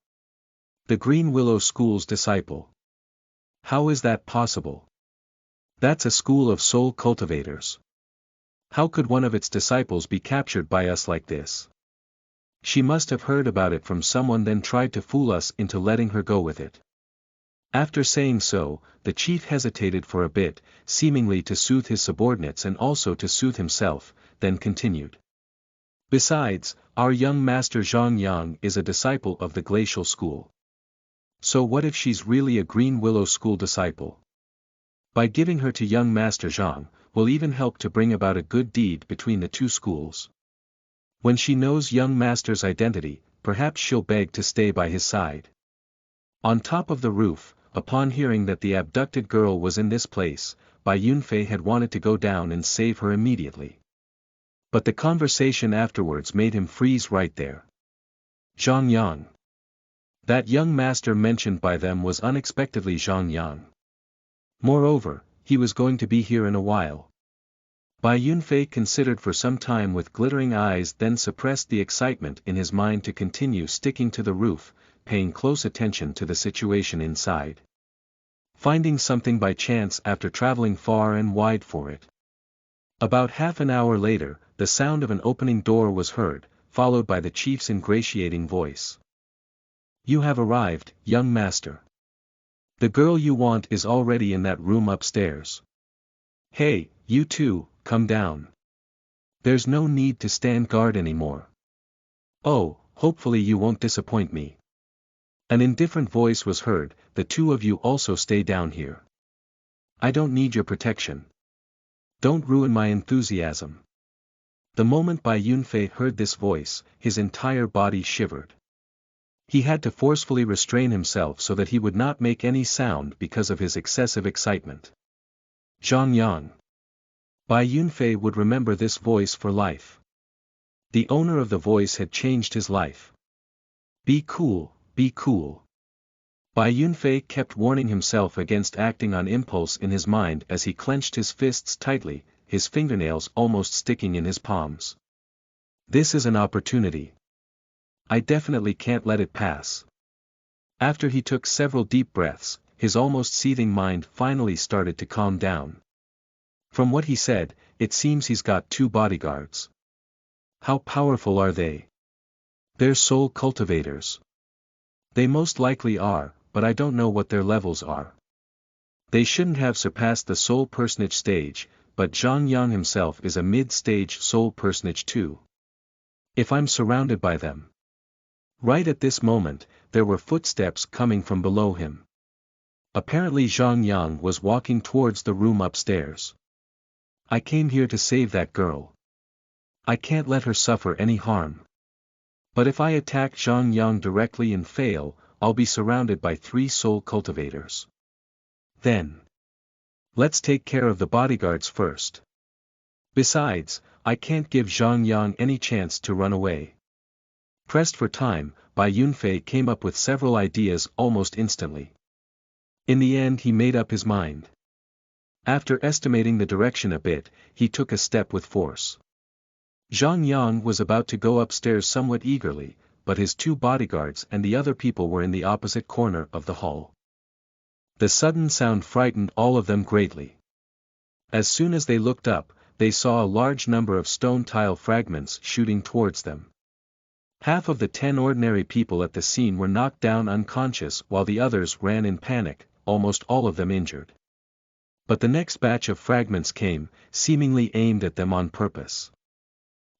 The Green Willow School's disciple. How is that possible? That's a school of soul cultivators. How could one of its disciples be captured by us like this? She must have heard about it from someone then tried to fool us into letting her go with it. After saying so, the chief hesitated for a bit, seemingly to soothe his subordinates and also to soothe himself, then continued. Besides, our young master Xuanhuan is a disciple of the glacial school. So what if she's really a Green Willow School disciple? By giving her to young master Zhang, will even help to bring about a good deed between the two schools. When she knows young master's identity, perhaps she'll beg to stay by his side. On top of the roof, upon hearing that the abducted girl was in this place, Bai Yunfei had wanted to go down and save her immediately. But the conversation afterwards made him freeze right there. Zhang Yang. That young master mentioned by them was unexpectedly Zhang Yang. Moreover, he was going to be here in a while. Bai Yunfei considered for some time with glittering eyes, then suppressed the excitement in his mind to continue sticking to the roof, paying close attention to the situation inside. Finding something by chance after traveling far and wide for it. About half an hour later, the sound of an opening door was heard, followed by the chief's ingratiating voice. You have arrived, young master. The girl you want is already in that room upstairs. Hey, you two, come down. There's no need to stand guard anymore. Oh, hopefully you won't disappoint me. An indifferent voice was heard, the two of you also stay down here. I don't need your protection. Don't ruin my enthusiasm. The moment Bai Yunfei heard this voice, his entire body shivered. He had to forcefully restrain himself so that he would not make any sound because of his excessive excitement. Zhang Yang. Bai Yunfei would remember this voice for life. The owner of the voice had changed his life. Be cool, be cool. Bai Yunfei kept warning himself against acting on impulse in his mind as he clenched his fists tightly, his fingernails almost sticking in his palms. This is an opportunity. I definitely can't let it pass. After he took several deep breaths, his almost seething mind finally started to calm down. From what he said, it seems he's got 2 bodyguards. How powerful are they? They're soul cultivators. They most likely are, but I don't know what their levels are. They shouldn't have surpassed the soul personage stage, but Zhang Yang himself is a mid-stage soul personage too. If I'm surrounded by them. Right at this moment, there were footsteps coming from below him. Apparently Zhang Yang was walking towards the room upstairs. I came here to save that girl. I can't let her suffer any harm. But if I attack Zhang Yang directly and fail, I'll be surrounded by 3 soul cultivators. Then. Let's take care of the bodyguards first. Besides, I can't give Zhang Yang any chance to run away. Pressed for time, Bai Yunfei came up with several ideas almost instantly. In the end he made up his mind. After estimating the direction a bit, he took a step with force. Zhang Yang was about to go upstairs somewhat eagerly, but his 2 bodyguards and the other people were in the opposite corner of the hall. The sudden sound frightened all of them greatly. As soon as they looked up, they saw a large number of stone tile fragments shooting towards them. Half of the 10 ordinary people at the scene were knocked down unconscious while the others ran in panic, almost all of them injured. But the next batch of fragments came, seemingly aimed at them on purpose.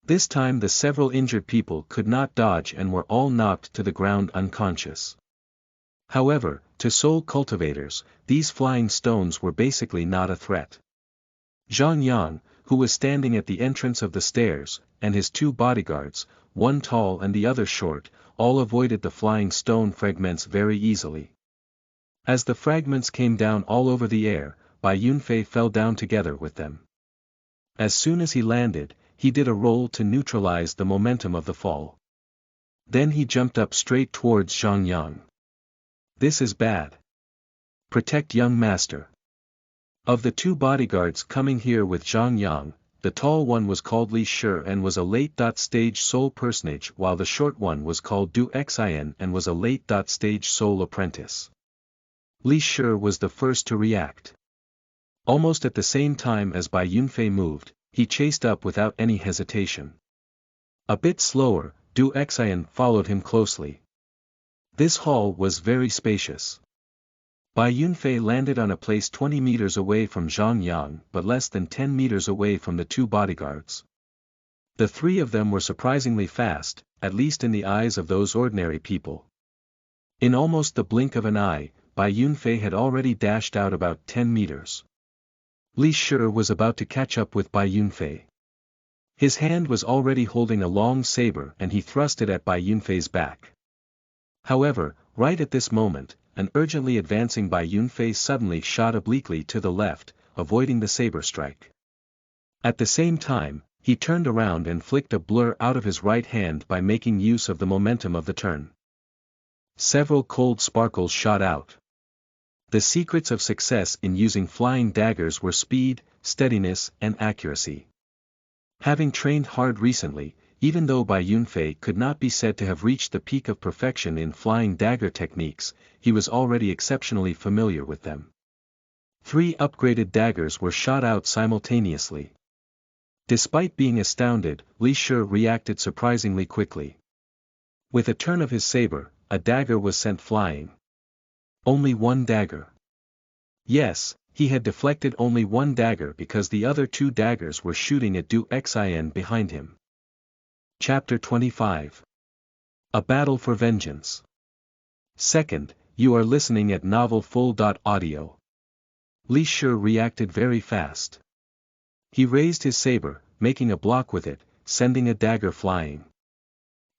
This time the several injured people could not dodge and were all knocked to the ground unconscious. However, to soul cultivators, these flying stones were basically not a threat. Zhang Yang, who was standing at the entrance of the stairs, and his 2 bodyguards, one tall and the other short, all avoided the flying stone fragments very easily. As the fragments came down all over the air, Bai Yunfei fell down together with them. As soon as he landed, he did a roll to neutralize the momentum of the fall. Then he jumped up straight towards Zhang Yang. This is bad. Protect young master. Of the 2 bodyguards coming here with Zhang Yang, the tall one was called Li Shi and was a late-stage soul personage while the short one was called Du Xian and was a late-stage soul apprentice. Li Shi was the first to react. Almost at the same time as Bai Yunfei moved, he chased up without any hesitation. A bit slower, Du Xian followed him closely. This hall was very spacious. Bai Yunfei landed on a place 20 meters away from Xuanhuan but less than 10 meters away from the two bodyguards. The three of them were surprisingly fast, at least in the eyes of those ordinary people. In almost the blink of an eye, Bai Yunfei had already dashed out about 10 meters. Li Shi was about to catch up with Bai Yunfei. His hand was already holding a long saber and he thrust it at Bai Yunfei's back. However, right at this moment, an urgently advancing Bai Yunfei suddenly shot obliquely to the left, avoiding the saber strike. At the same time, he turned around and flicked a blur out of his right hand by making use of the momentum of the turn. Several cold sparkles shot out. The secrets of success in using flying daggers were speed, steadiness and accuracy. Having trained hard recently, even though Bai Yunfei could not be said to have reached the peak of perfection in flying dagger techniques, he was already exceptionally familiar with them. 3 upgraded daggers were shot out simultaneously. Despite being astounded, Li Shi reacted surprisingly quickly. With a turn of his saber, a dagger was sent flying. Only one dagger. Yes, he had deflected only one dagger because the other 2 daggers were shooting at Du Xian behind him. Chapter 25. A Battle for Vengeance. Second, you are listening at novelfull.audio. Li Shi reacted very fast. He raised his saber, making a block with it, sending a dagger flying.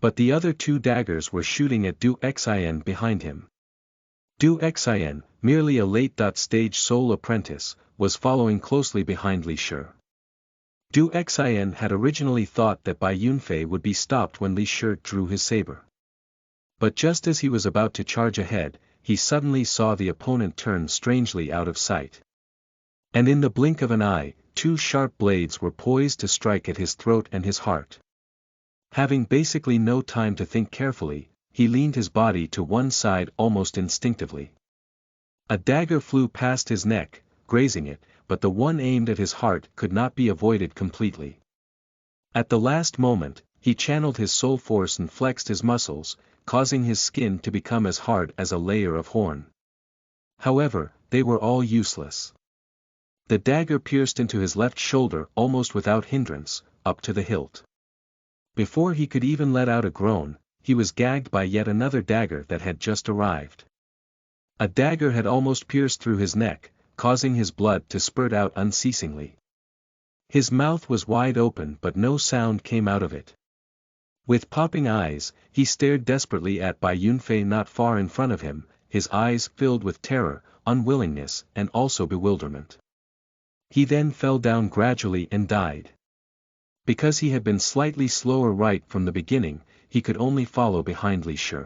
But the other 2 daggers were shooting at Du Xian behind him. Du Xian, merely a late-stage soul apprentice, was following closely behind Li Shi. Du Xian had originally thought that Bai Yunfei would be stopped when Li Shi drew his saber. But just as he was about to charge ahead, he suddenly saw the opponent turn strangely out of sight. And in the blink of an eye, 2 sharp blades were poised to strike at his throat and his heart. Having basically no time to think carefully, he leaned his body to one side almost instinctively. A dagger flew past his neck, grazing it, but the one aimed at his heart could not be avoided completely. At the last moment, he channeled his soul force and flexed his muscles, causing his skin to become as hard as a layer of horn. However, they were all useless. The dagger pierced into his left shoulder almost without hindrance, up to the hilt. Before he could even let out a groan, he was gagged by yet another dagger that had just arrived. A dagger had almost pierced through his neck, causing his blood to spurt out unceasingly. His mouth was wide open but no sound came out of it. With popping eyes, he stared desperately at Bai Yunfei not far in front of him, his eyes filled with terror, unwillingness and also bewilderment. He then fell down gradually and died. Because he had been slightly slower right from the beginning, he could only follow behind Li Shi.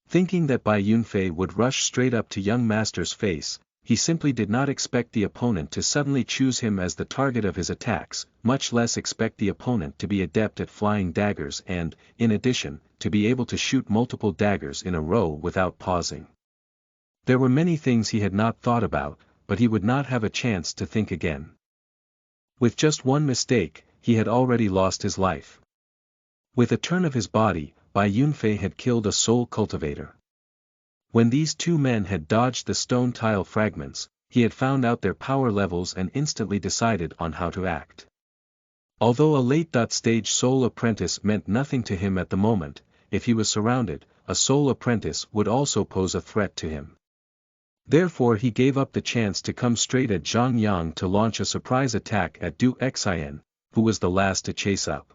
Thinking that Bai Yunfei would rush straight up to young master's face, he simply did not expect the opponent to suddenly choose him as the target of his attacks, much less expect the opponent to be adept at flying daggers and, in addition, to be able to shoot multiple daggers in a row without pausing. There were many things he had not thought about, but he would not have a chance to think again. With just one mistake, he had already lost his life. With a turn of his body, Bai Yunfei had killed a soul cultivator. When these 2 men had dodged the stone tile fragments, he had found out their power levels and instantly decided on how to act. Although a late-stage soul apprentice meant nothing to him at the moment, if he was surrounded, a soul apprentice would also pose a threat to him. Therefore he gave up the chance to come straight at Zhang Yang to launch a surprise attack at Du Xian, who was the last to chase up.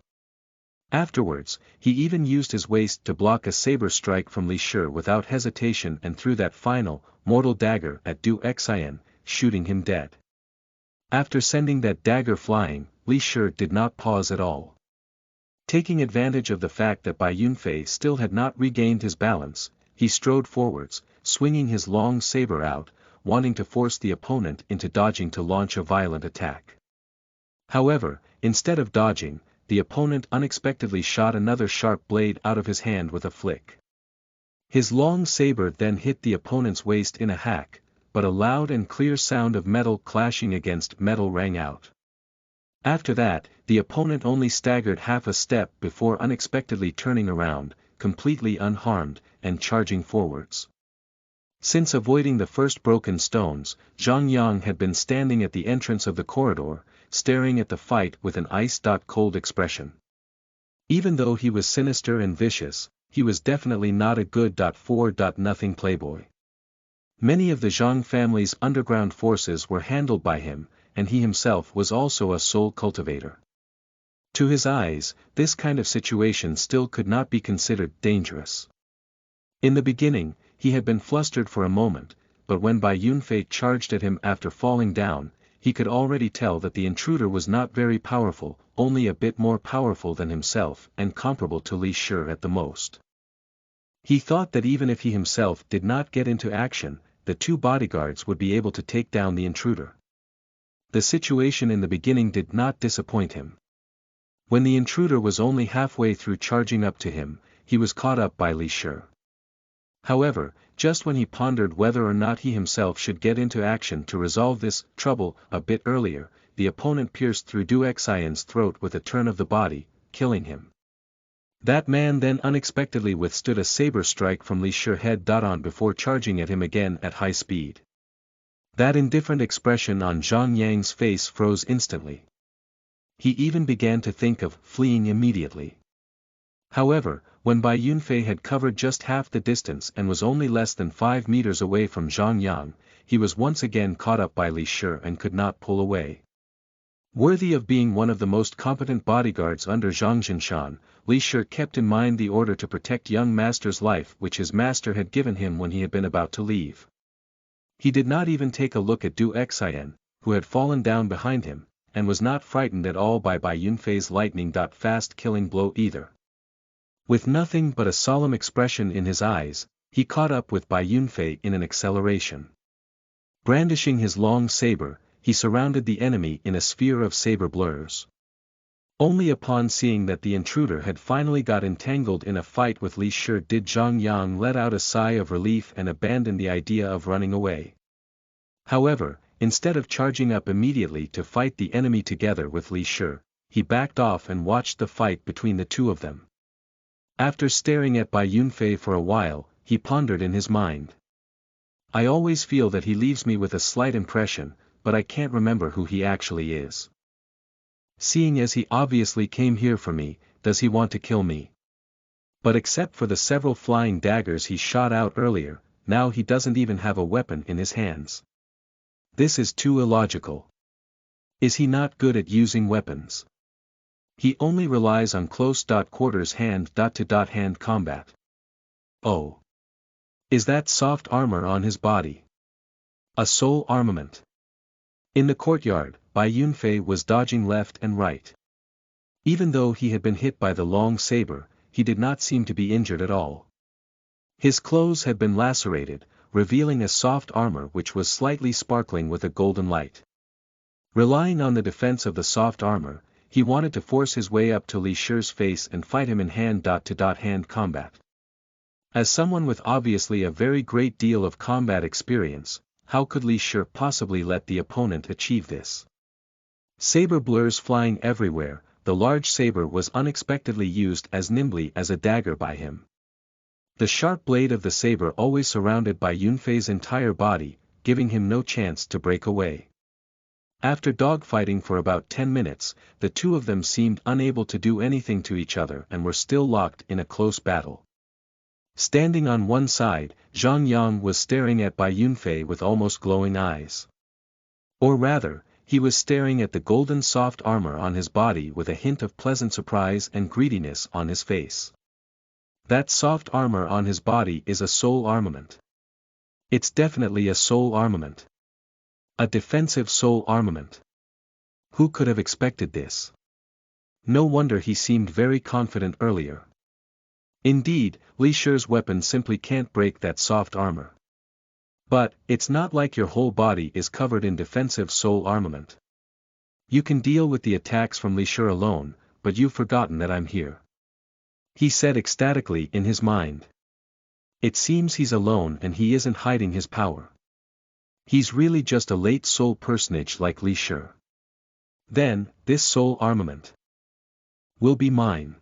Afterwards, he even used his waist to block a saber strike from Li Shi without hesitation and threw that final, mortal dagger at Du Xian, shooting him dead. After sending that dagger flying, Li Shi did not pause at all. Taking advantage of the fact that Bai Yunfei still had not regained his balance, he strode forwards, swinging his long saber out, wanting to force the opponent into dodging to launch a violent attack. However, instead of dodging, the opponent unexpectedly shot another sharp blade out of his hand with a flick. His long saber then hit the opponent's waist in a hack, but a loud and clear sound of metal clashing against metal rang out. After that, the opponent only staggered half a step before unexpectedly turning around, completely unharmed, and charging forwards. Since avoiding the first broken stones, Xuanhuan had been standing at the entrance of the corridor, staring at the fight with an ice-cold expression. Even though he was sinister and vicious, he was definitely not a good-for-nothing playboy. Many of the Zhang family's underground forces were handled by him, and he himself was also a soul cultivator. To his eyes, this kind of situation still could not be considered dangerous. In the beginning, he had been flustered for a moment, but when Bai Yunfei charged at him after falling down, he could already tell that the intruder was not very powerful, only a bit more powerful than himself and comparable to Li Shi at the most. He thought that even if he himself did not get into action, the two bodyguards would be able to take down the intruder. The situation in the beginning did not disappoint him. When the intruder was only halfway through charging up to him, he was caught up by Li Shi. However, just when he pondered whether or not he himself should get into action to resolve this trouble a bit earlier, the opponent pierced through Du Xian's throat with a turn of the body, killing him. That man then unexpectedly withstood a saber strike from Li Shi head-on before charging at him again at high speed. That indifferent expression on Xuanhuan's face froze instantly. He even began to think of fleeing immediately. However, when Bai Yunfei had covered just half the distance and was only less than 5 meters away from Xuanhuan, he was once again caught up by Li Shi and could not pull away. Worthy of being one of the most competent bodyguards under Zhang Jinshan, Li Shi kept in mind the order to protect young master's life which his master had given him when he had been about to leave. He did not even take a look at Du Xian, who had fallen down behind him, and was not frightened at all by Bai Yunfei's lightning-fast killing blow either. With nothing but a solemn expression in his eyes, he caught up with Bai Yunfei in an acceleration. Brandishing his long saber, he surrounded the enemy in a sphere of saber blurs. Only upon seeing that the intruder had finally got entangled in a fight with Li Shi did Xuanhuan let out a sigh of relief and abandon the idea of running away. However, instead of charging up immediately to fight the enemy together with Li Shi, he backed off and watched the fight between the two of them. After staring at Bai Yunfei for a while, he pondered in his mind. I always feel that he leaves me with a slight impression, but I can't remember who he actually is. Seeing as he obviously came here for me, does he want to kill me? But except for the several flying daggers he shot out earlier, now he doesn't even have a weapon in his hands. This is too illogical. Is he not good at using weapons? He only relies on close-quarters hand-to-hand combat. Oh. Is that soft armor on his body? A soul armament. In the courtyard, Bai Yunfei was dodging left and right. Even though he had been hit by the long saber, he did not seem to be injured at all. His clothes had been lacerated, revealing a soft armor which was slightly sparkling with a golden light. Relying on the defense of the soft armor, he wanted to force his way up to Li Shi's face and fight him in hand-to-hand combat. As someone with obviously a very great deal of combat experience, how could Li Shi possibly let the opponent achieve this? Saber blurs flying everywhere, the large saber was unexpectedly used as nimbly as a dagger by him. The sharp blade of the saber always surrounded Bai Yunfei's entire body, giving him no chance to break away. After dogfighting for about 10 minutes, the two of them seemed unable to do anything to each other and were still locked in a close battle. Standing on one side, Xuanhuan was staring at Bai Yunfei with almost glowing eyes. Or rather, he was staring at the golden soft armor on his body with a hint of pleasant surprise and greediness on his face. That soft armor on his body is a soul armament. It's definitely a soul armament. A defensive soul armament. Who could have expected this? No wonder he seemed very confident earlier. Indeed, Li Shi's weapon simply can't break that soft armor. But, it's not like your whole body is covered in defensive soul armament. You can deal with the attacks from Li Shi alone, but you've forgotten that I'm here. He said ecstatically in his mind. It seems he's alone and he isn't hiding his power. He's really just a late soul personage like Li Shi. Then, this soul armament will be mine.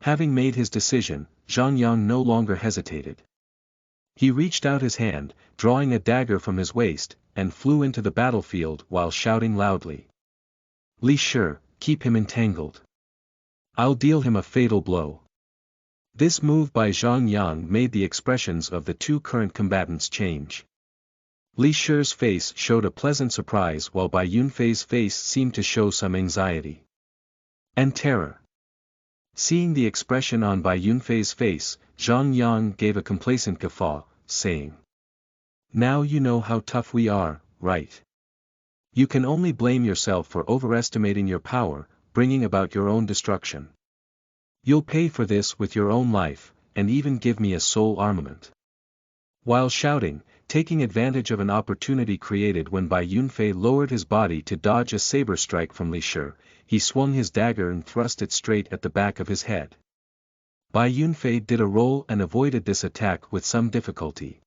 Having made his decision, Xuanhuan no longer hesitated. He reached out his hand, drawing a dagger from his waist, and flew into the battlefield while shouting loudly. Li Shi, keep him entangled. I'll deal him a fatal blow. This move by Xuanhuan made the expressions of the two current combatants change. Li Shi's face showed a pleasant surprise while Bai Yunfei's face seemed to show some anxiety and terror. Seeing the expression on Bai Yunfei's face, Xuanhuan gave a complacent guffaw, saying, "Now you know how tough we are, right? You can only blame yourself for overestimating your power, bringing about your own destruction. You'll pay for this with your own life, and even give me a soul armament." While shouting, taking advantage of an opportunity created when Bai Yunfei lowered his body to dodge a saber strike from Li Shi, he swung his dagger and thrust it straight at the back of his head. Bai Yunfei did a roll and avoided this attack with some difficulty.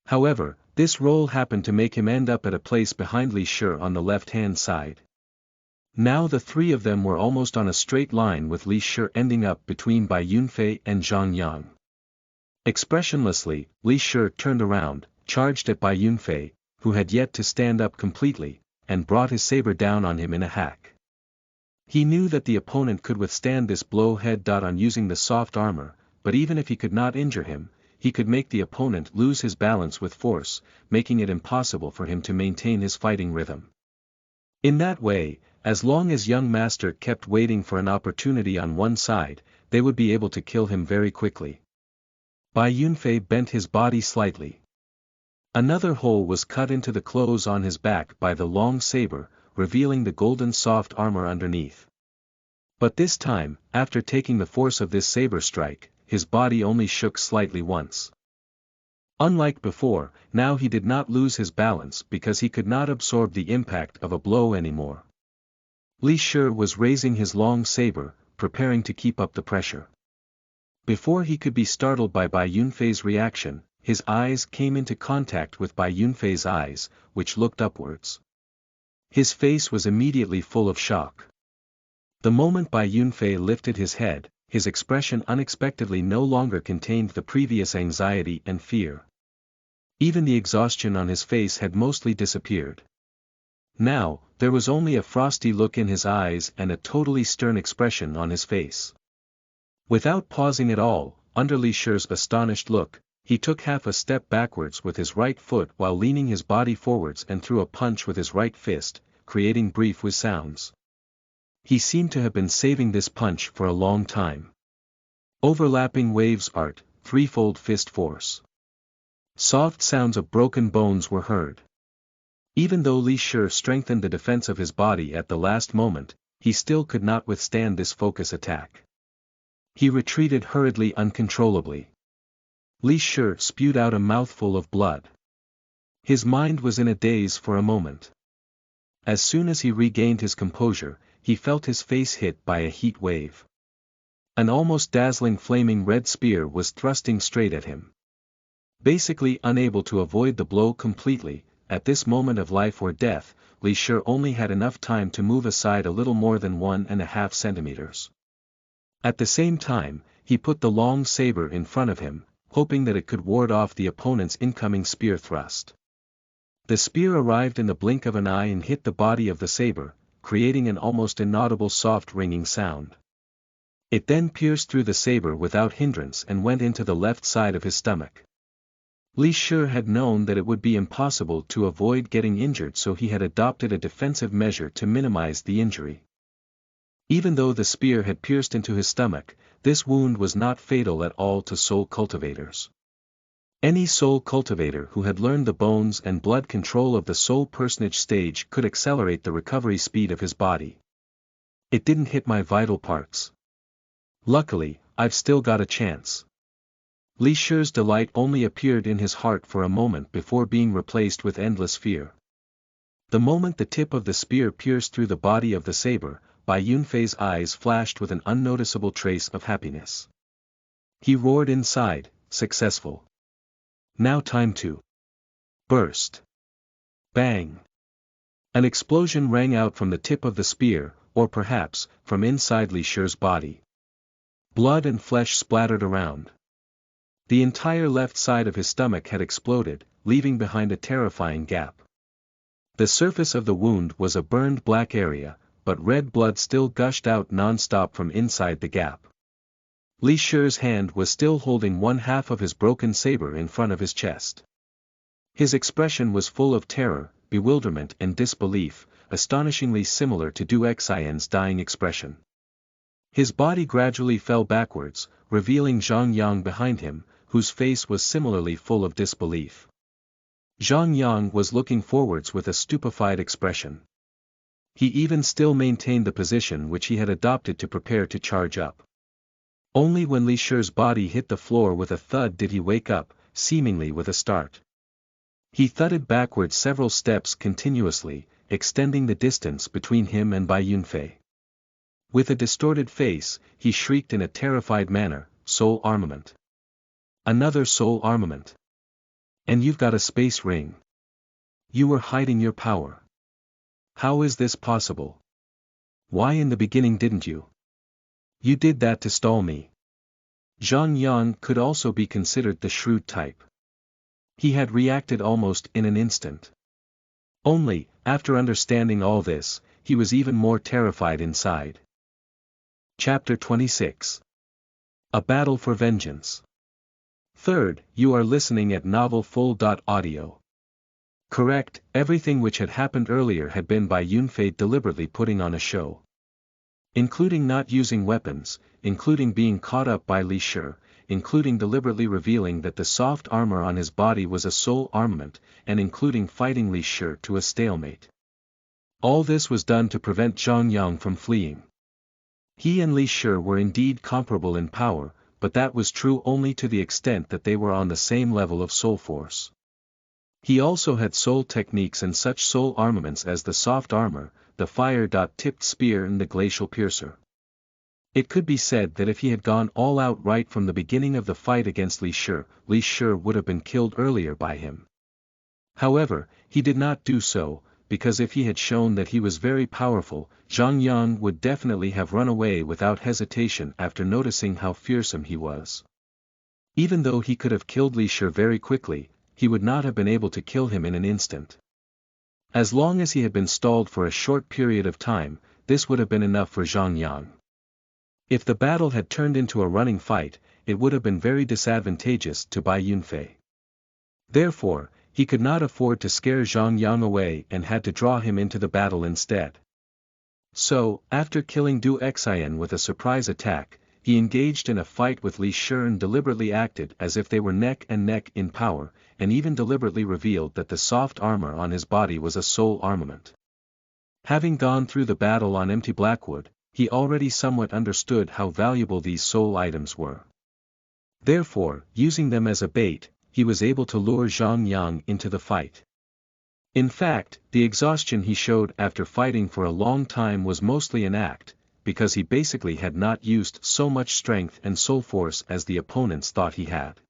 However, this roll happened to make him end up at a place behind Li Shi on the left-hand side. Now the three of them were almost on a straight line with Li Shi ending up between Bai Yunfei and Xuanhuan. Expressionlessly, Li Shi turned around, charged at Bai Yunfei, who had yet to stand up completely, and brought his saber down on him in a hack. He knew that the opponent could withstand this blow head-on using the soft armor, but even if he could not injure him, he could make the opponent lose his balance with force, making it impossible for him to maintain his fighting rhythm. In that way, as long as young master kept waiting for an opportunity on one side, they would be able to kill him very quickly. Bai Yunfei bent his body slightly. Another hole was cut into the clothes on his back by the long saber, revealing the golden soft armor underneath. But this time, after taking the force of this saber strike, his body only shook slightly once. Unlike before, now he did not lose his balance because he could not absorb the impact of a blow anymore. Li Shi was raising his long saber, preparing to keep up the pressure. Before he could be startled by Bai Yunfei's reaction, his eyes came into contact with Bai Yunfei's eyes, which looked upwards. His face was immediately full of shock. The moment Bai Yunfei lifted his head, his expression unexpectedly no longer contained the previous anxiety and fear. Even the exhaustion on his face had mostly disappeared. Now, there was only a frosty look in his eyes and a totally stern expression on his face. Without pausing at all, under Li Shi's astonished look, he took half a step backwards with his right foot while leaning his body forwards and threw a punch with his right fist, creating brief whiz sounds. He seemed to have been saving this punch for a long time. Overlapping waves art, threefold fist force. Soft sounds of broken bones were heard. Even though Li Shi strengthened the defense of his body at the last moment, he still could not withstand this focus attack. He retreated hurriedly uncontrollably. Li Shi spewed out a mouthful of blood. His mind was in a daze for a moment. As soon as he regained his composure, he felt his face hit by a heat wave. An almost dazzling flaming red spear was thrusting straight at him. Basically unable to avoid the blow completely, at this moment of life or death, Li Shi only had enough time to move aside a little more than 1.5 centimeters. At the same time, he put the long saber in front of him, hoping that it could ward off the opponent's incoming spear thrust. The spear arrived in the blink of an eye and hit the body of the saber, creating an almost inaudible soft ringing sound. It then pierced through the saber without hindrance and went into the left side of his stomach. Li Shi had known that it would be impossible to avoid getting injured, so he had adopted a defensive measure to minimize the injury. Even though the spear had pierced into his stomach, this wound was not fatal at all to soul cultivators. Any soul cultivator who had learned the bones and blood control of the soul personage stage could accelerate the recovery speed of his body. It didn't hit my vital parts. Luckily, I've still got a chance. Li Shi's delight only appeared in his heart for a moment before being replaced with endless fear. The moment the tip of the spear pierced through the body of the saber, Bai Yunfei's eyes flashed with an unnoticeable trace of happiness. He roared inside, successful. Now time to burst. Bang! An explosion rang out from the tip of the spear, or perhaps, from inside Li Shi's body. Blood and flesh splattered around. The entire left side of his stomach had exploded, leaving behind a terrifying gap. The surface of the wound was a burned black area, but red blood still gushed out non-stop from inside the gap. Li Shi's hand was still holding one half of his broken saber in front of his chest. His expression was full of terror, bewilderment and disbelief, astonishingly similar to Du Xian's dying expression. His body gradually fell backwards, revealing Zhang Yang behind him, whose face was similarly full of disbelief. Zhang Yang was looking forwards with a stupefied expression. He even still maintained the position which he had adopted to prepare to charge up. Only when Li Shi's body hit the floor with a thud did he wake up, seemingly with a start. He thudded backwards several steps continuously, extending the distance between him and Bai Yunfei. With a distorted face, he shrieked in a terrified manner, "Soul armament! Another soul armament! And you've got a space ring! You were hiding your power! How is this possible? Why in the beginning didn't you? You did that to stall me." Zhang Yang could also be considered the shrewd type. He had reacted almost in an instant. Only, after understanding all this, he was even more terrified inside. Chapter 26. A Battle for Vengeance. Third, you are listening at novelfull.audio. Correct, everything which had happened earlier had been by Yunfei deliberately putting on a show. Including not using weapons, including being caught up by Li Shi, including deliberately revealing that the soft armor on his body was a soul armament, and including fighting Li Shi to a stalemate. All this was done to prevent Zhang Yang from fleeing. He and Li Shi were indeed comparable in power, but that was true only to the extent that they were on the same level of soul force. He also had soul techniques and such soul armaments as the soft armor, the fire-tipped spear and the glacial piercer. It could be said that if he had gone all out right from the beginning of the fight against Li Shi would have been killed earlier by him. However, he did not do so, because if he had shown that he was very powerful, Zhang Yang would definitely have run away without hesitation after noticing how fearsome he was. Even though he could have killed Li Shi very quickly, he would not have been able to kill him in an instant. As long as he had been stalled for a short period of time, this would have been enough for Zhang Yang. If the battle had turned into a running fight, it would have been very disadvantageous to Bai Yunfei. Therefore, he could not afford to scare Zhang Yang away and had to draw him into the battle instead. So, after killing Du Xian with a surprise attack, he engaged in a fight with Li Shi and deliberately acted as if they were neck and neck in power, and even deliberately revealed that the soft armor on his body was a soul armament. Having gone through the battle on empty Blackwood, he already somewhat understood how valuable these soul items were. Therefore, using them as a bait, he was able to lure Zhang Yang into the fight. In fact, the exhaustion he showed after fighting for a long time was mostly an act, because he basically had not used so much strength and soul force as the opponents thought he had.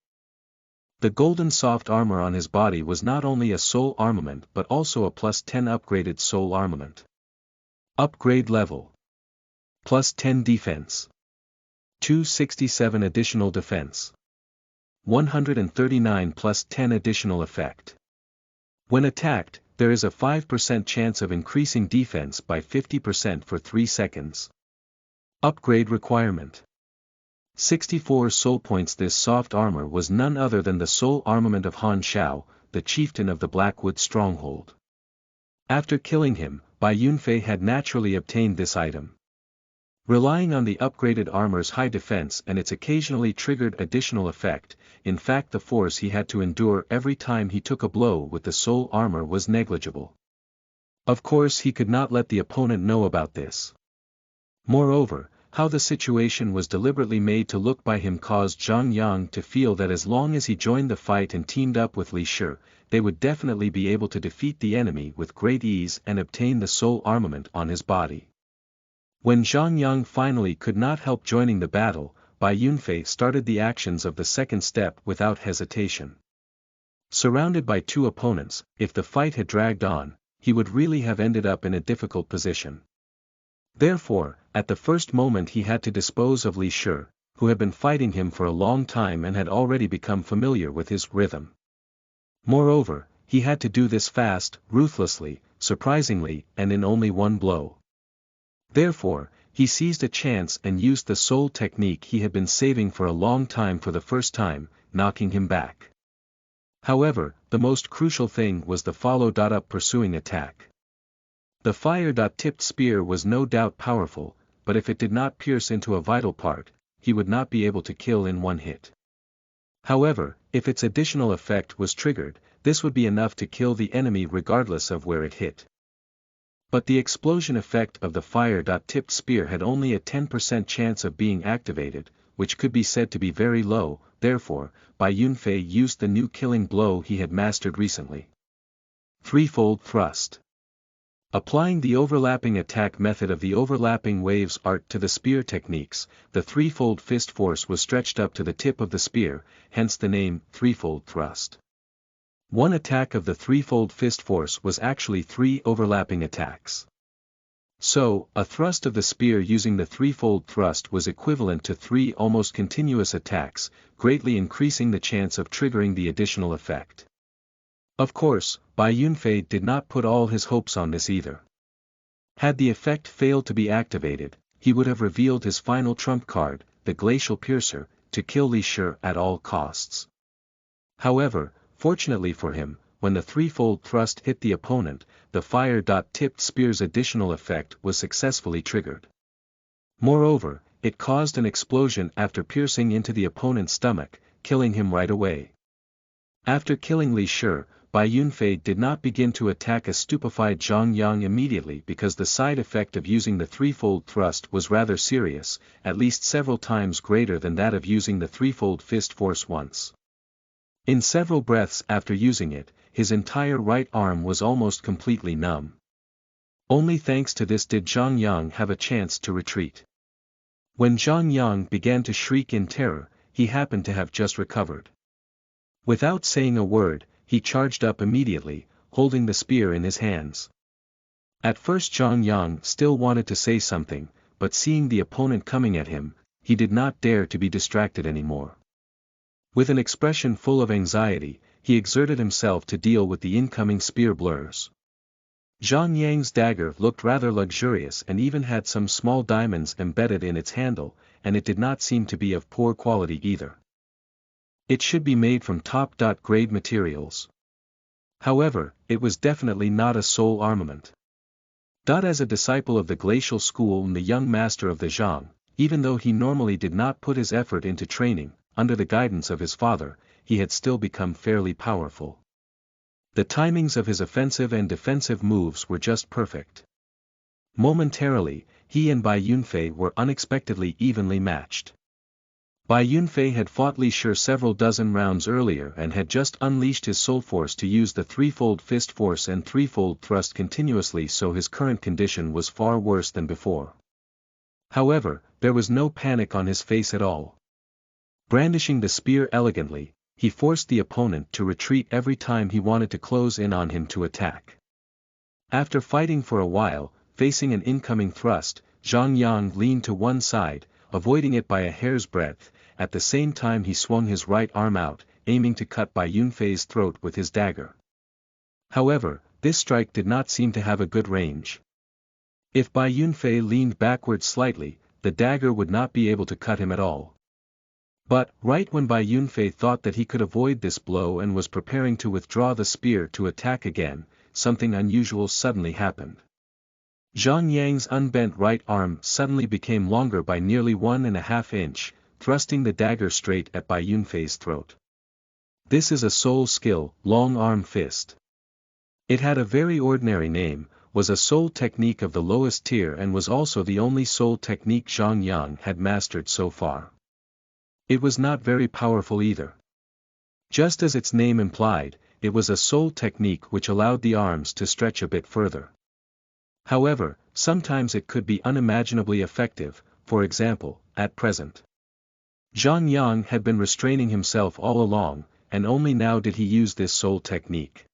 The golden soft armor on his body was not only a soul armament but also a +10 upgraded soul armament. Upgrade level. +10 defense. 267 additional defense. 139 +10 additional effect. When attacked, there is a 5% chance of increasing defense by 50% for 3 seconds. Upgrade requirement. 64 soul points. This soft armor was none other than the soul armament of Han Shao, the chieftain of the Blackwood stronghold. After killing him, Bai Yunfei had naturally obtained this item. Relying on the upgraded armor's high defense and its occasionally triggered additional effect, in fact the force he had to endure every time he took a blow with the soul armor was negligible. Of course he could not let the opponent know about this. Moreover, How the situation was deliberately made to look by him caused Zhang Yang to feel that as long as he joined the fight and teamed up with Li Shi, they would definitely be able to defeat the enemy with great ease and obtain the soul armament on his body. When Zhang Yang finally could not help joining the battle, Bai Yunfei started the actions of the second step without hesitation. Surrounded by two opponents, if the fight had dragged on, he would really have ended up in a difficult position. Therefore, at the first moment he had to dispose of Li Shi, who had been fighting him for a long time and had already become familiar with his rhythm. Moreover, he had to do this fast, ruthlessly, surprisingly, and in only one blow. Therefore, he seized a chance and used the soul technique he had been saving for a long time for the first time, knocking him back. However, the most crucial thing was the follow-up pursuing attack. The fire-tipped spear was no doubt powerful, but if it did not pierce into a vital part, he would not be able to kill in one hit. However, if its additional effect was triggered, this would be enough to kill the enemy regardless of where it hit. But the explosion effect of the fire-tipped spear had only a 10% chance of being activated, which could be said to be very low. Therefore, Bai Yunfei used the new killing blow he had mastered recently. Threefold thrust. Applying the overlapping attack method of the overlapping waves art to the spear techniques, the threefold fist force was stretched up to the tip of the spear, hence the name, threefold thrust. One attack of the threefold fist force was actually 3 overlapping attacks. So, a thrust of the spear using the threefold thrust was equivalent to 3 almost continuous attacks, greatly increasing the chance of triggering the additional effect. Of course, Bai Yunfei did not put all his hopes on this either. Had the effect failed to be activated, he would have revealed his final trump card, the Glacial Piercer, to kill Li Shi at all costs. However, fortunately for him, when the threefold thrust hit the opponent, the fire-tipped spear's additional effect was successfully triggered. Moreover, it caused an explosion after piercing into the opponent's stomach, killing him right away. After killing Li Shi, Bai Yunfei did not begin to attack a stupefied Zhang Yang immediately because the side effect of using the threefold thrust was rather serious, at least several times greater than that of using the threefold fist force once. In several breaths after using it, his entire right arm was almost completely numb. Only thanks to this did Zhang Yang have a chance to retreat. When Zhang Yang began to shriek in terror, he happened to have just recovered. Without saying a word, he charged up immediately, holding the spear in his hands. At first Zhang Yang still wanted to say something, but seeing the opponent coming at him, he did not dare to be distracted anymore. With an expression full of anxiety, he exerted himself to deal with the incoming spear blurs. Zhang Yang's dagger looked rather luxurious and even had some small diamonds embedded in its handle, and it did not seem to be of poor quality either. It should be made from top-grade materials. However, it was definitely not a soul armament. As a disciple of the glacial school and the young master of the Zhang, even though he normally did not put his effort into training, under the guidance of his father, he had still become fairly powerful. The timings of his offensive and defensive moves were just perfect. Momentarily, he and Bai Yunfei were unexpectedly evenly matched. Bai Yunfei had fought Li Shi several dozen rounds earlier and had just unleashed his soul force to use the threefold fist force and threefold thrust continuously, so his current condition was far worse than before. However, there was no panic on his face at all. Brandishing the spear elegantly, he forced the opponent to retreat every time he wanted to close in on him to attack. After fighting for a while, facing an incoming thrust, Zhang Yang leaned to one side, avoiding it by a hair's breadth. At the same time he swung his right arm out, aiming to cut Bai Yunfei's throat with his dagger. However, this strike did not seem to have a good range. If Bai Yunfei leaned backward slightly, the dagger would not be able to cut him at all. But, right when Bai Yunfei thought that he could avoid this blow and was preparing to withdraw the spear to attack again, something unusual suddenly happened. Zhang Yang's unbent right arm suddenly became longer by nearly 1.5 inches, thrusting the dagger straight at Bai Yunfei's throat. This is a soul skill, long arm fist. It had a very ordinary name, was a soul technique of the lowest tier and was also the only soul technique Xuanhuan had mastered so far. It was not very powerful either. Just as its name implied, it was a soul technique which allowed the arms to stretch a bit further. However, sometimes it could be unimaginably effective, for example, at present. Xuanhuan had been restraining himself all along, and only now did he use this soul technique.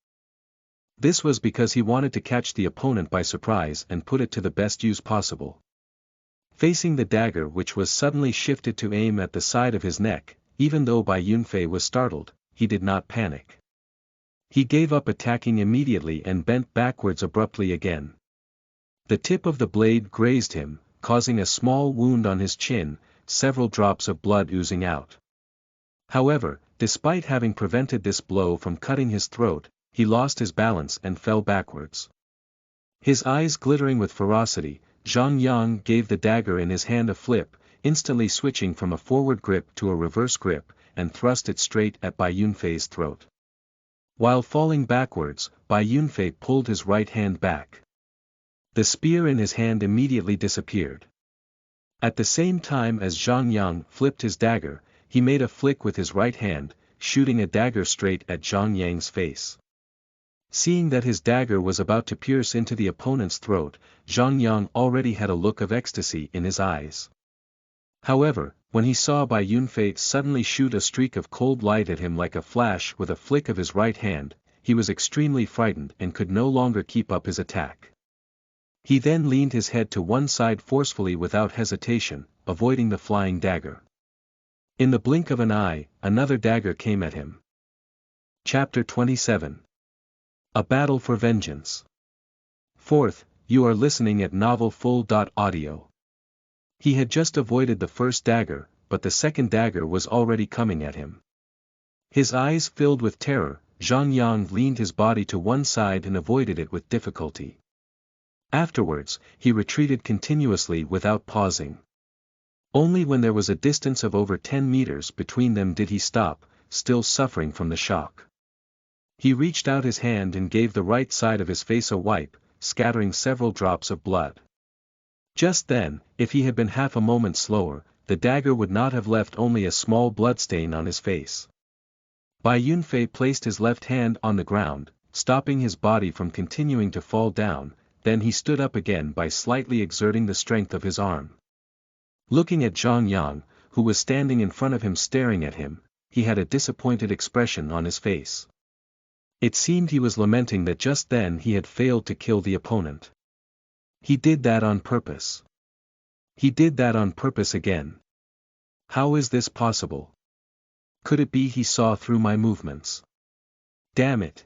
This was because he wanted to catch the opponent by surprise and put it to the best use possible. Facing the dagger which was suddenly shifted to aim at the side of his neck, even though Bai Yunfei was startled, he did not panic. He gave up attacking immediately and bent backwards abruptly again. The tip of the blade grazed him, causing a small wound on his chin, several drops of blood oozing out. However, despite having prevented this blow from cutting his throat, he lost his balance and fell backwards. His eyes glittering with ferocity, Xuanhuan gave the dagger in his hand a flip, instantly switching from a forward grip to a reverse grip, and thrust it straight at Bai Yunfei's throat. While falling backwards, Bai Yunfei pulled his right hand back. The spear in his hand immediately disappeared. At the same time as Xuanhuan flipped his dagger, he made a flick with his right hand, shooting a dagger straight at Xuanhuan's face. Seeing that his dagger was about to pierce into the opponent's throat, Xuanhuan already had a look of ecstasy in his eyes. However, when he saw Bai Yunfei suddenly shoot a streak of cold light at him like a flash with a flick of his right hand, he was extremely frightened and could no longer keep up his attack. He then leaned his head to one side forcefully without hesitation, avoiding the flying dagger. In the blink of an eye, another dagger came at him. Chapter 27. A Battle for Vengeance. 4th, you are listening at novelfull.audio. He had just avoided the first dagger, but the second dagger was already coming at him. His eyes filled with terror, Xuanhuan leaned his body to one side and avoided it with difficulty. Afterwards, he retreated continuously without pausing. Only when there was a distance of over 10 meters between them did he stop, still suffering from the shock. He reached out his hand and gave the right side of his face a wipe, scattering several drops of blood. Just then, if he had been half a moment slower, the dagger would not have left only a small bloodstain on his face. Bai Yunfei placed his left hand on the ground, stopping his body from continuing to fall down, then he stood up again by slightly exerting the strength of his arm. Looking at Xuanhuan, who was standing in front of him staring at him, he had a disappointed expression on his face. It seemed he was lamenting that just then he had failed to kill the opponent. He did that on purpose. He did that on purpose again. How is this possible? Could it be he saw through my movements? Damn it!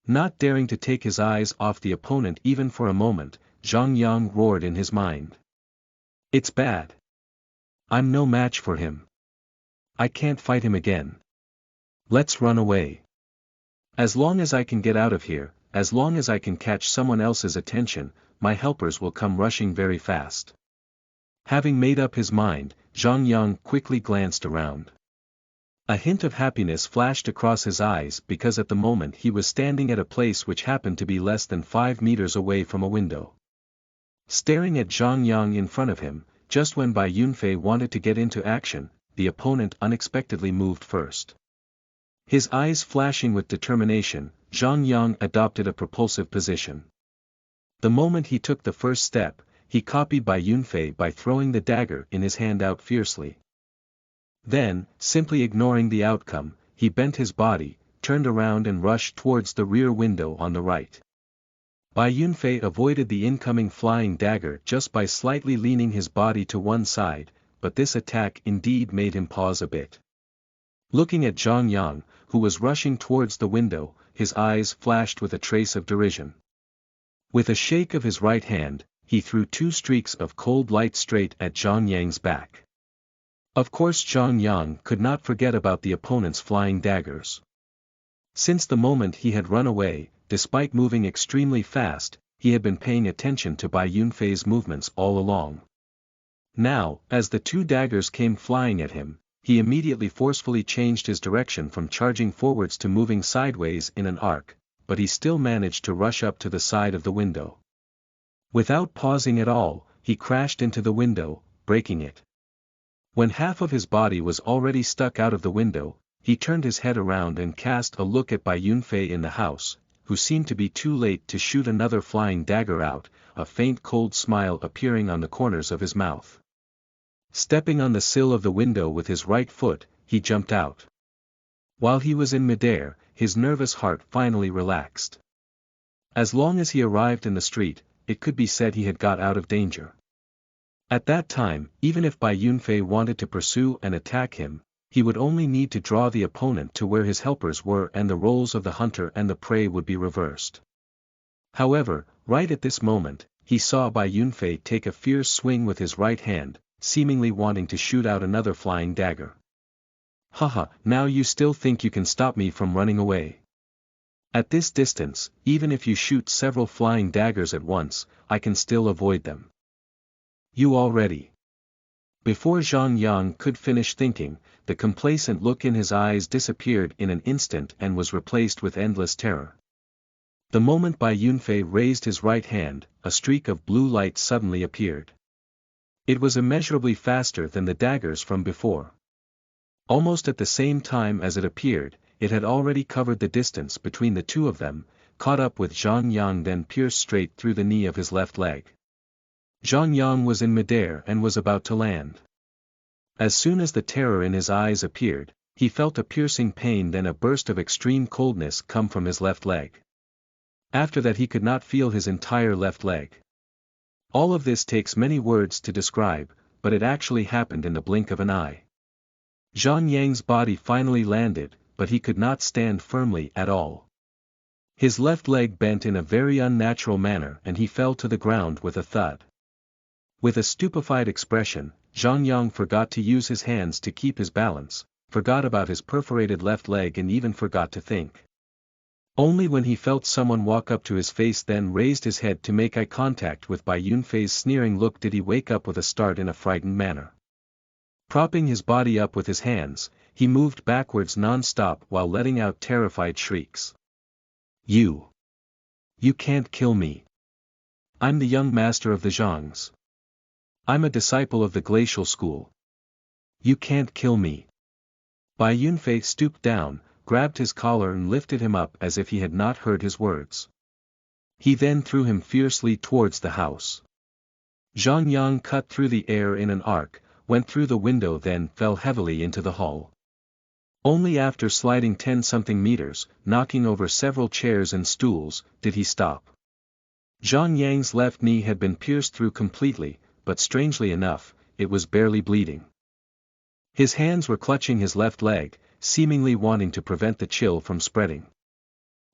Not daring to take his eyes off the opponent even for a moment, Xuanhuan roared in his mind. It's bad. I'm no match for him. I can't fight him again. Let's run away. As long as I can get out of here, as long as I can catch someone else's attention, my helpers will come rushing very fast. Having made up his mind, Xuanhuan quickly glanced around. A hint of happiness flashed across his eyes because at the moment he was standing at a place which happened to be less than 5 meters away from a window. Staring at Xuanhuan in front of him, just when Bai Yunfei wanted to get into action, the opponent unexpectedly moved first. His eyes flashing with determination, Xuanhuan adopted a propulsive position. The moment he took the first step, he copied Bai Yunfei by throwing the dagger in his hand out fiercely. Then, simply ignoring the outcome, he bent his body, turned around and rushed towards the rear window on the right. Bai Yunfei avoided the incoming flying dagger just by slightly leaning his body to one side, but this attack indeed made him pause a bit. Looking at Xuanhuan, who was rushing towards the window, his eyes flashed with a trace of derision. With a shake of his right hand, he threw 2 streaks of cold light straight at Xuanhuan's back. Of course Xuanhuan could not forget about the opponent's flying daggers. Since the moment he had run away, despite moving extremely fast, he had been paying attention to Bai Yunfei's movements all along. Now, as the 2 daggers came flying at him, he immediately forcefully changed his direction from charging forwards to moving sideways in an arc, but he still managed to rush up to the side of the window. Without pausing at all, he crashed into the window, breaking it. When half of his body was already stuck out of the window, he turned his head around and cast a look at Bai Yunfei in the house, who seemed to be too late to shoot another flying dagger out, a faint cold smile appearing on the corners of his mouth. Stepping on the sill of the window with his right foot, he jumped out. While he was in midair, his nervous heart finally relaxed. As long as he arrived in the street, it could be said he had got out of danger. At that time, even if Bai Yunfei wanted to pursue and attack him, he would only need to draw the opponent to where his helpers were and the roles of the hunter and the prey would be reversed. However, right at this moment, he saw Bai Yunfei take a fierce swing with his right hand, seemingly wanting to shoot out another flying dagger. Haha, now you still think you can stop me from running away. At this distance, even if you shoot several flying daggers at once, I can still avoid them. You already. Before Xuanhuan could finish thinking, the complacent look in his eyes disappeared in an instant and was replaced with endless terror. The moment Bai Yunfei raised his right hand, a streak of blue light suddenly appeared. It was immeasurably faster than the daggers from before. Almost at the same time as it appeared, it had already covered the distance between the two of them, caught up with Xuanhuan, then pierced straight through the knee of his left leg. Xuanhuan was in midair and was about to land. As soon as the terror in his eyes appeared, he felt a piercing pain, then a burst of extreme coldness come from his left leg. After that he could not feel his entire left leg. All of this takes many words to describe, but it actually happened in the blink of an eye. Xuanhuan's body finally landed, but he could not stand firmly at all. His left leg bent in a very unnatural manner and he fell to the ground with a thud. With a stupefied expression, Xuanhuan forgot to use his hands to keep his balance, forgot about his perforated left leg and even forgot to think. Only when he felt someone walk up to his face, then raised his head to make eye contact with Bai Yunfei's sneering look, did he wake up with a start in a frightened manner. Propping his body up with his hands, he moved backwards non-stop while letting out terrified shrieks. You can't kill me. I'm the young master of the Zhangs. I'm a disciple of the glacial school. You can't kill me. Bai Yunfei stooped down, grabbed his collar and lifted him up as if he had not heard his words. He then threw him fiercely towards the house. Xuanhuan cut through the air in an arc, went through the window, then fell heavily into the hall. Only after sliding 10-something meters, knocking over several chairs and stools, did he stop. Xuanhuan's left knee had been pierced through completely, but strangely enough, it was barely bleeding. His hands were clutching his left leg, seemingly wanting to prevent the chill from spreading.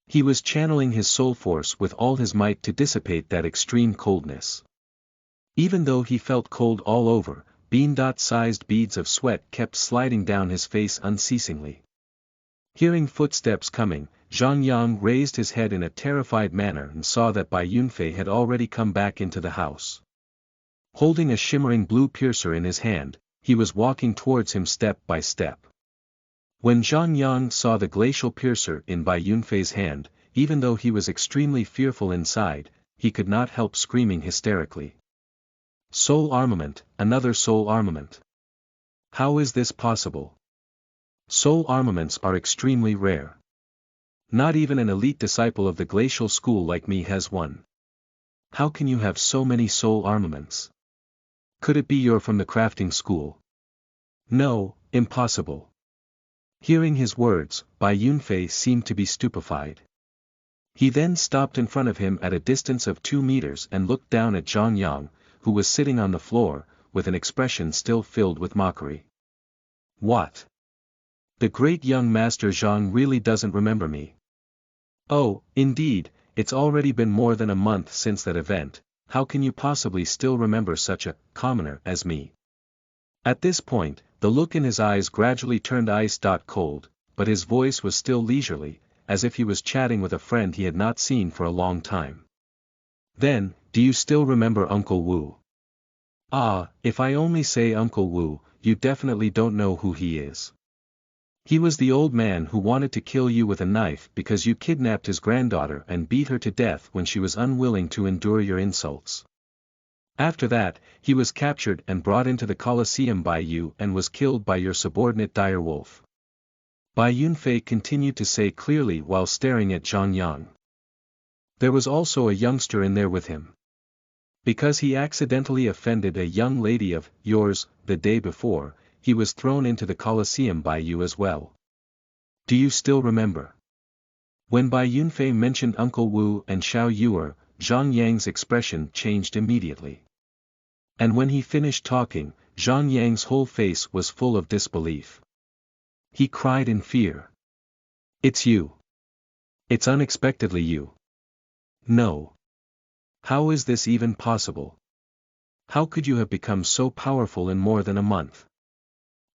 He was channeling his soul force with all his might to dissipate that extreme coldness. Even though he felt cold all over, bean-sized beads of sweat kept sliding down his face unceasingly. Hearing footsteps coming, Xuanhuan raised his head in a terrified manner and saw that Bai Yunfei had already come back into the house. Holding a shimmering blue piercer in his hand, he was walking towards him step by step. When Xuanhuan saw the glacial piercer in Bai Yunfei's hand, even though he was extremely fearful inside, he could not help screaming hysterically. Soul armament, another soul armament. How is this possible? Soul armaments are extremely rare. Not even an elite disciple of the glacial school like me has one. How can you have so many soul armaments? Could it be you're from the crafting school? No, impossible. Hearing his words, Bai Yunfei seemed to be stupefied. He then stopped in front of him at a distance of 2 meters and looked down at Xuanhuan, who was sitting on the floor, with an expression still filled with mockery. What? The great young master Zhang really doesn't remember me. Oh, indeed, it's already been more than a month since that event, how can you possibly still remember such a commoner as me? At this point, the look in his eyes gradually turned ice-cold, but his voice was still leisurely, as if he was chatting with a friend he had not seen for a long time. Then, do you still remember Uncle Wu? Ah, if I only say Uncle Wu, you definitely don't know who he is. He was the old man who wanted to kill you with a knife because you kidnapped his granddaughter and beat her to death when she was unwilling to endure your insults. After that, he was captured and brought into the Colosseum by you and was killed by your subordinate direwolf. Bai Yunfei continued to say clearly while staring at Xuanhuan. There was also a youngster in there with him. Because he accidentally offended a young lady of yours the day before, he was thrown into the Colosseum by you as well. Do you still remember? When Bai Yunfei mentioned Uncle Wu and Xiao Yuer, Zhang Yang's expression changed immediately. And when he finished talking, Zhang Yang's whole face was full of disbelief. He cried in fear. It's you. It's unexpectedly you. No. How is this even possible? How could you have become so powerful in more than a month?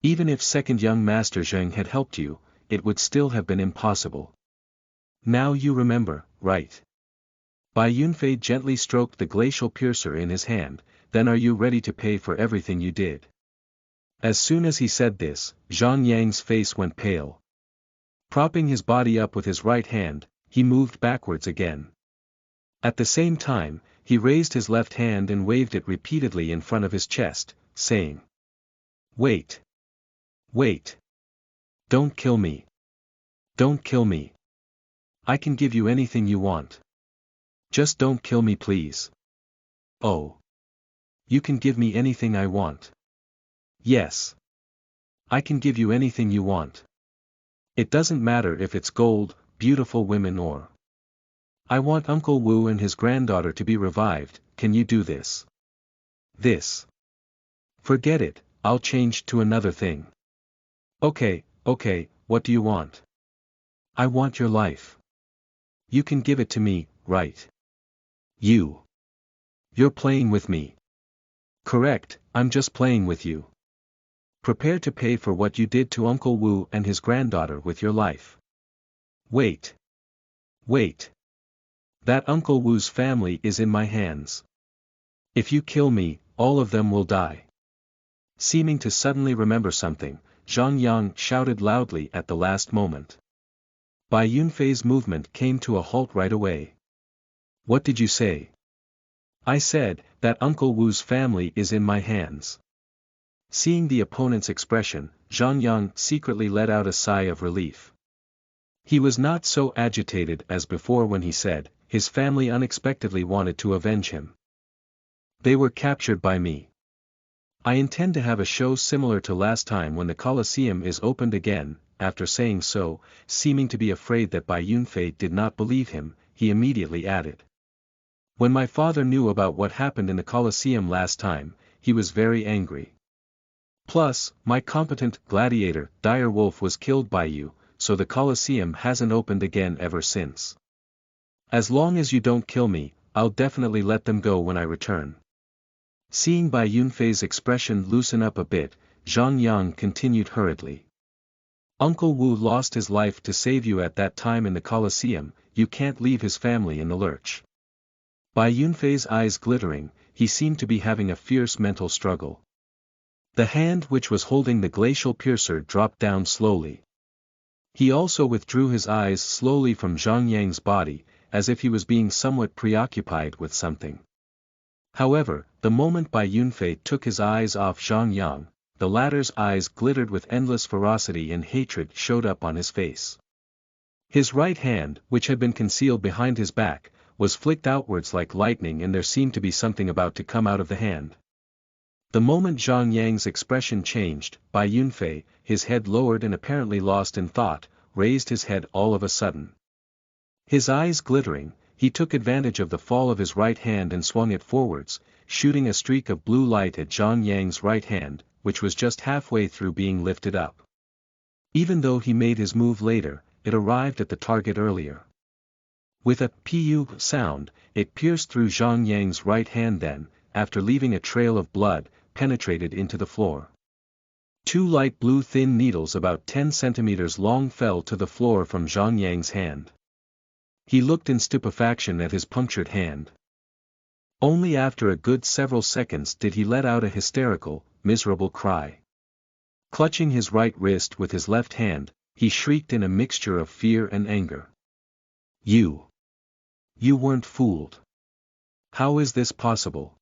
Even if second young Master Zheng had helped you, it would still have been impossible. Now you remember, right? Bai Yunfei gently stroked the glacial piercer in his hand. Then are you ready to pay for everything you did? As soon as he said this, Zhang Yang's face went pale. Propping his body up with his right hand, he moved backwards again. At the same time, he raised his left hand and waved it repeatedly in front of his chest, saying, "Wait. Wait. Don't kill me. Don't kill me. I can give you anything you want. Just don't kill me, please." "Oh. You can give me anything I want." "Yes. I can give you anything you want. It doesn't matter if it's gold, beautiful women or... I want Uncle Wu and his granddaughter to be revived. Can you do this?" "This? Forget it, I'll change to another thing." Okay, what do you want?" "I want your life. You can give it to me, right?" You're playing with me." "Correct, I'm just playing with you. Prepare to pay for what you did to Uncle Wu and his granddaughter with your life." Wait. That Uncle Wu's family is in my hands. If you kill me, all of them will die." Seeming to suddenly remember something, Zhang Yang shouted loudly at the last moment. Bai Yunfei's movement came to a halt right away. "What did you say?" "I said, that Uncle Wu's family is in my hands." Seeing the opponent's expression, Zhang Yang secretly let out a sigh of relief. He was not so agitated as before when he said, his family unexpectedly wanted to avenge him. "They were captured by me. I intend to have a show similar to last time when the Colosseum is opened again." After saying so, seeming to be afraid that Bai Yunfei did not believe him, he immediately added. "When my father knew about what happened in the Colosseum last time, he was very angry. Plus, my competent gladiator, Dire Wolf, was killed by you, so the Colosseum hasn't opened again ever since. As long as you don't kill me, I'll definitely let them go when I return." Seeing Bai Yunfei's expression loosen up a bit, Zhang Yang continued hurriedly. "Uncle Wu lost his life to save you at that time in the Colosseum, you can't leave his family in the lurch." Bai Yunfei's eyes glittering, he seemed to be having a fierce mental struggle. The hand which was holding the glacial piercer dropped down slowly. He also withdrew his eyes slowly from Zhang Yang's body, as if he was being somewhat preoccupied with something. However, the moment Bai Yunfei took his eyes off Zhang Yang, the latter's eyes glittered with endless ferocity and hatred showed up on his face. His right hand, which had been concealed behind his back, was flicked outwards like lightning and there seemed to be something about to come out of the hand. The moment Zhang Yang's expression changed, Bai Yunfei, his head lowered and apparently lost in thought, raised his head all of a sudden. His eyes glittering, he took advantage of the fall of his right hand and swung it forwards, shooting a streak of blue light at Zhang Yang's right hand, which was just halfway through being lifted up. Even though he made his move later, it arrived at the target earlier. With a pu sound, it pierced through Zhang Yang's right hand then, after leaving a trail of blood, penetrated into the floor. 2 light blue thin needles about 10 centimeters long fell to the floor from Zhang Yang's hand. He looked in stupefaction at his punctured hand. Only after a good several seconds did he let out a hysterical, miserable cry. Clutching his right wrist with his left hand, he shrieked in a mixture of fear and anger. You weren't fooled. How is this possible?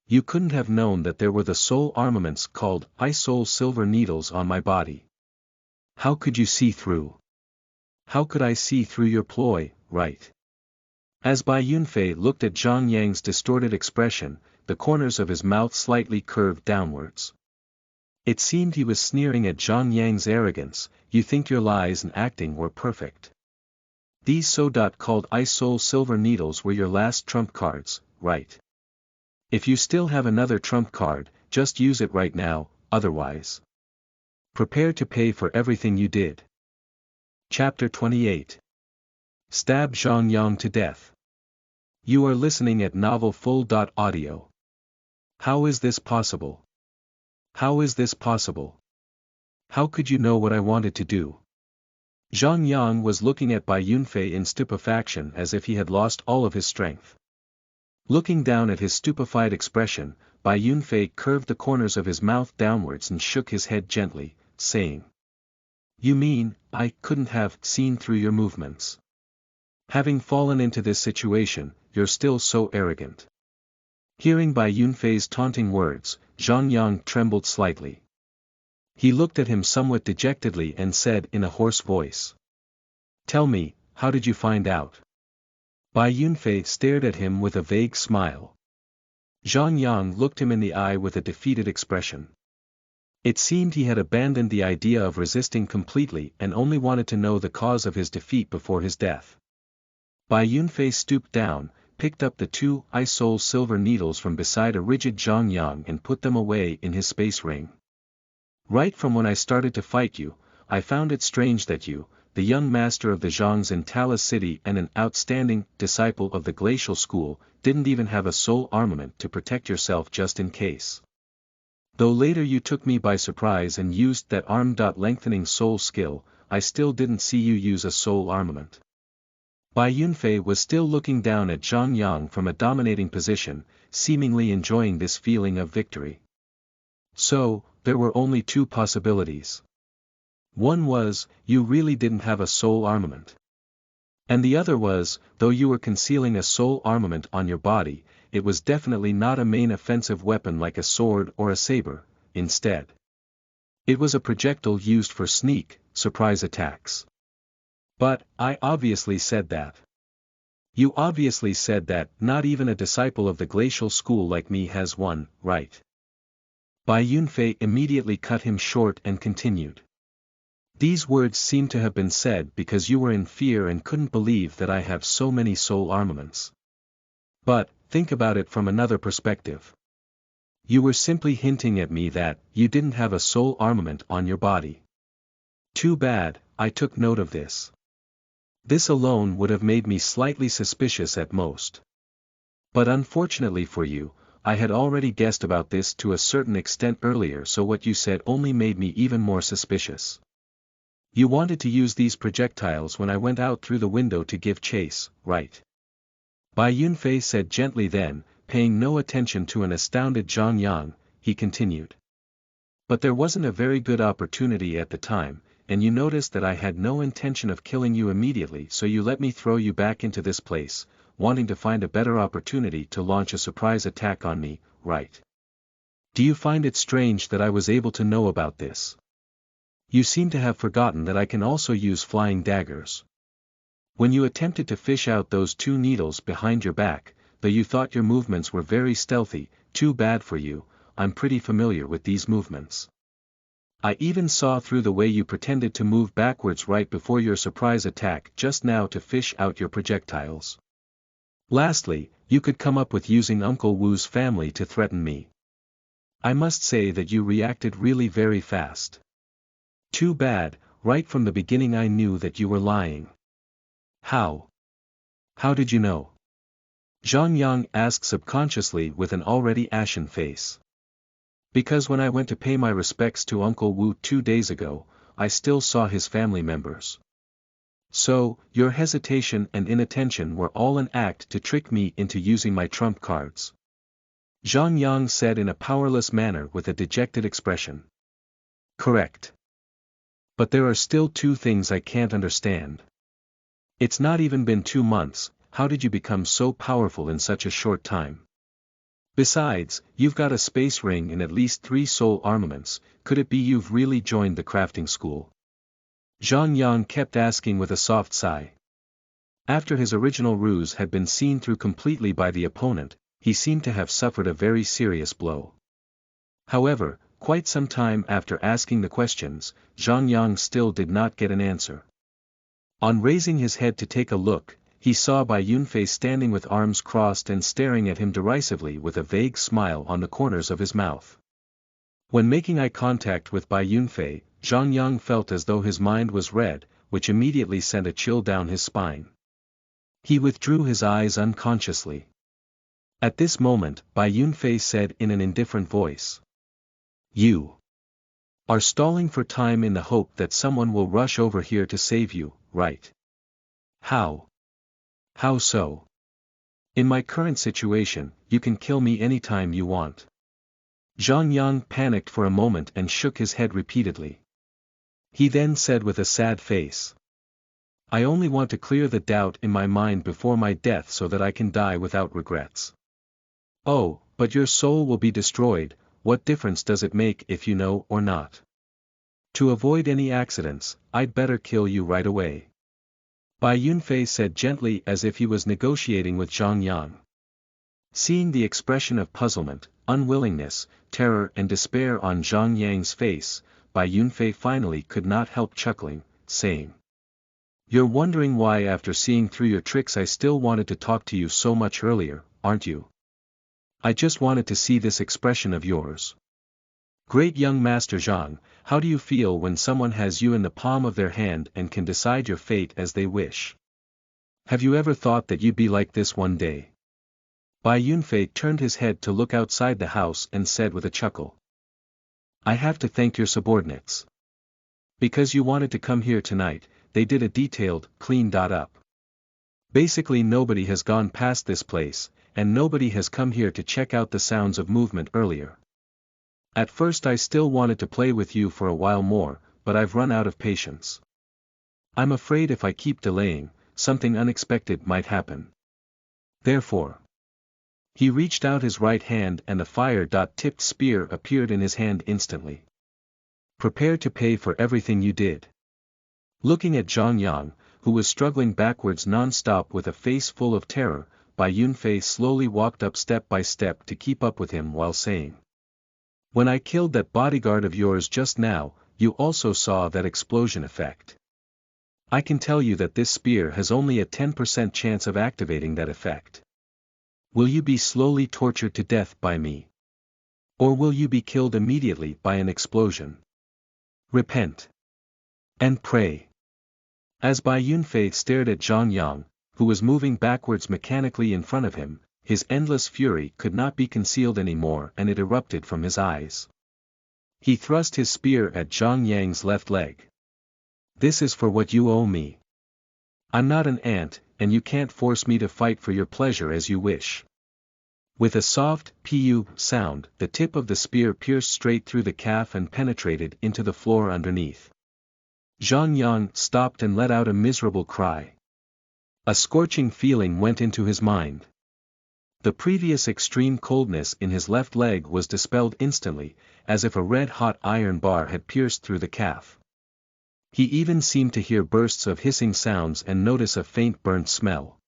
You couldn't have known that there were the soul armaments called I-Soul silver needles on my body. How could you see through? How could I see through your ploy, right? As Bai Yunfei looked at Zhang Yang's distorted expression, the corners of his mouth slightly curved downwards. It seemed he was sneering at Zhang Yang's arrogance. You think your lies and acting were perfect. These so-called I-Soul silver needles were your last trump cards, right? If you still have another trump card, just use it right now, otherwise. Prepare to pay for everything you did. Chapter 28. Stab Zhang Yang to death. You are listening at novelfull.audio. How is this possible? How is this possible? How could you know what I wanted to do? Zhang Yang was looking at Bai Yunfei in stupefaction as if he had lost all of his strength. Looking down at his stupefied expression, Bai Yunfei curved the corners of his mouth downwards and shook his head gently, saying, You mean, I couldn't have seen through your movements? Having fallen into this situation, you're still so arrogant. Hearing Bai Yunfei's taunting words, Zhang Yang trembled slightly. He looked at him somewhat dejectedly and said in a hoarse voice. Tell me, how did you find out? Bai Yunfei stared at him with a vague smile. Zhang Yang looked him in the eye with a defeated expression. It seemed he had abandoned the idea of resisting completely and only wanted to know the cause of his defeat before his death. Bai Yunfei stooped down, picked up the 2 I-Soul silver needles from beside a rigid Zhang Yang and put them away in his space ring. Right from when I started to fight you, I found it strange that you, the young master of the Zhangs in Talis City and an outstanding disciple of the Glacial School, didn't even have a soul armament to protect yourself just in case. Though later you took me by surprise and used that arm-lengthening soul skill, I still didn't see you use a soul armament. Bai Yunfei was still looking down at Zhang Yang from a dominating position, seemingly enjoying this feeling of victory. So, there were only 2 possibilities. One was, you really didn't have a soul armament. And the other was, though you were concealing a soul armament on your body, it was definitely not a main offensive weapon like a sword or a saber. Instead, it was a projectile used for surprise attacks. But, I obviously said that. You obviously said that not even a disciple of the Glacial School like me has one, right? Bai Yunfei immediately cut him short and continued. These words seem to have been said because you were in fear and couldn't believe that I have so many soul armaments. But, think about it from another perspective. You were simply hinting at me that you didn't have a soul armament on your body. Too bad, I took note of this. This alone would have made me slightly suspicious at most. But unfortunately for you, I had already guessed about this to a certain extent earlier, so what you said only made me even more suspicious. You wanted to use these projectiles when I went out through the window to give chase, right? Bai Yunfei said gently, then, paying no attention to an astounded Zhang Yang, he continued. But there wasn't a very good opportunity at the time, and you noticed that I had no intention of killing you immediately, so you let me throw you back into this place, wanting to find a better opportunity to launch a surprise attack on me, right? Do you find it strange that I was able to know about this? You seem to have forgotten that I can also use flying daggers. When you attempted to fish out those 2 needles behind your back, though you thought your movements were very stealthy, too bad for you, I'm pretty familiar with these movements. I even saw through the way you pretended to move backwards right before your surprise attack just now to fish out your projectiles. Lastly, you could come up with using Uncle Wu's family to threaten me. I must say that you reacted really very fast. Too bad, right from the beginning I knew that you were lying. How? How did you know? Zhang Yang asked subconsciously with an already ashen face. Because when I went to pay my respects to Uncle Wu 2 days ago, I still saw his family members. So, your hesitation and inattention were all an act to trick me into using my trump cards. Zhang Yang said in a powerless manner with a dejected expression. Correct. But there are still two things I can't understand. It's not even been 2 months, how did you become so powerful in such a short time? Besides, you've got a space ring and at least 3 soul armaments, could it be you've really joined the crafting school? Xuanhuan kept asking with a soft sigh. After his original ruse had been seen through completely by the opponent, he seemed to have suffered a very serious blow. However, quite some time after asking the questions, Xuanhuan still did not get an answer. On raising his head to take a look, he saw Bai Yunfei standing with arms crossed and staring at him derisively with a vague smile on the corners of his mouth. When making eye contact with Bai Yunfei, Xuanhuan felt as though his mind was red, which immediately sent a chill down his spine. He withdrew his eyes unconsciously. At this moment, Bai Yunfei said in an indifferent voice. You are stalling for time in the hope that someone will rush over here to save you, right? How? How so? In my current situation, you can kill me anytime you want. Xuanhuan panicked for a moment and shook his head repeatedly. He then said with a sad face. I only want to clear the doubt in my mind before my death so that I can die without regrets. Oh, but your soul will be destroyed, what difference does it make if you know or not? To avoid any accidents, I'd better kill you right away. Bai Yunfei said gently as if he was negotiating with Xuanhuan. Seeing the expression of puzzlement, unwillingness, terror and despair on Xuanhuan's face, Bai Yunfei finally could not help chuckling, saying. You're wondering why after seeing through your tricks I still wanted to talk to you so much earlier, aren't you? I just wanted to see this expression of yours. Great young Master Zhang, how do you feel when someone has you in the palm of their hand and can decide your fate as they wish? Have you ever thought that you'd be like this one day? Bai Yunfei turned his head to look outside the house and said with a chuckle. I have to thank your subordinates. Because you wanted to come here tonight, they did a detailed, clean up. Basically nobody has gone past this place, and nobody has come here to check out the sounds of movement earlier. At first I still wanted to play with you for a while more, but I've run out of patience. I'm afraid if I keep delaying, something unexpected might happen. Therefore. He reached out his right hand and a fire-tipped spear appeared in his hand instantly. Prepare to pay for everything you did. Looking at Xuanhuan, who was struggling backwards non-stop with a face full of terror, Bai Yunfei slowly walked up step by step to keep up with him while saying. When I killed that bodyguard of yours just now, you also saw that explosion effect. I can tell you that this spear has only a 10% chance of activating that effect. Will you be slowly tortured to death by me? Or will you be killed immediately by an explosion? Repent. And pray. As Bai Yunfei stared at Xuanhuan, who was moving backwards mechanically in front of him, his endless fury could not be concealed anymore and it erupted from his eyes. He thrust his spear at Xuanhuan's left leg. This is for what you owe me. I'm not an ant, and you can't force me to fight for your pleasure as you wish. With a soft, pu sound, the tip of the spear pierced straight through the calf and penetrated into the floor underneath. Xuanhuan stopped and let out a miserable cry. A scorching feeling went into his mind. The previous extreme coldness in his left leg was dispelled instantly, as if a red-hot iron bar had pierced through the calf. He even seemed to hear bursts of hissing sounds and notice a faint burnt smell.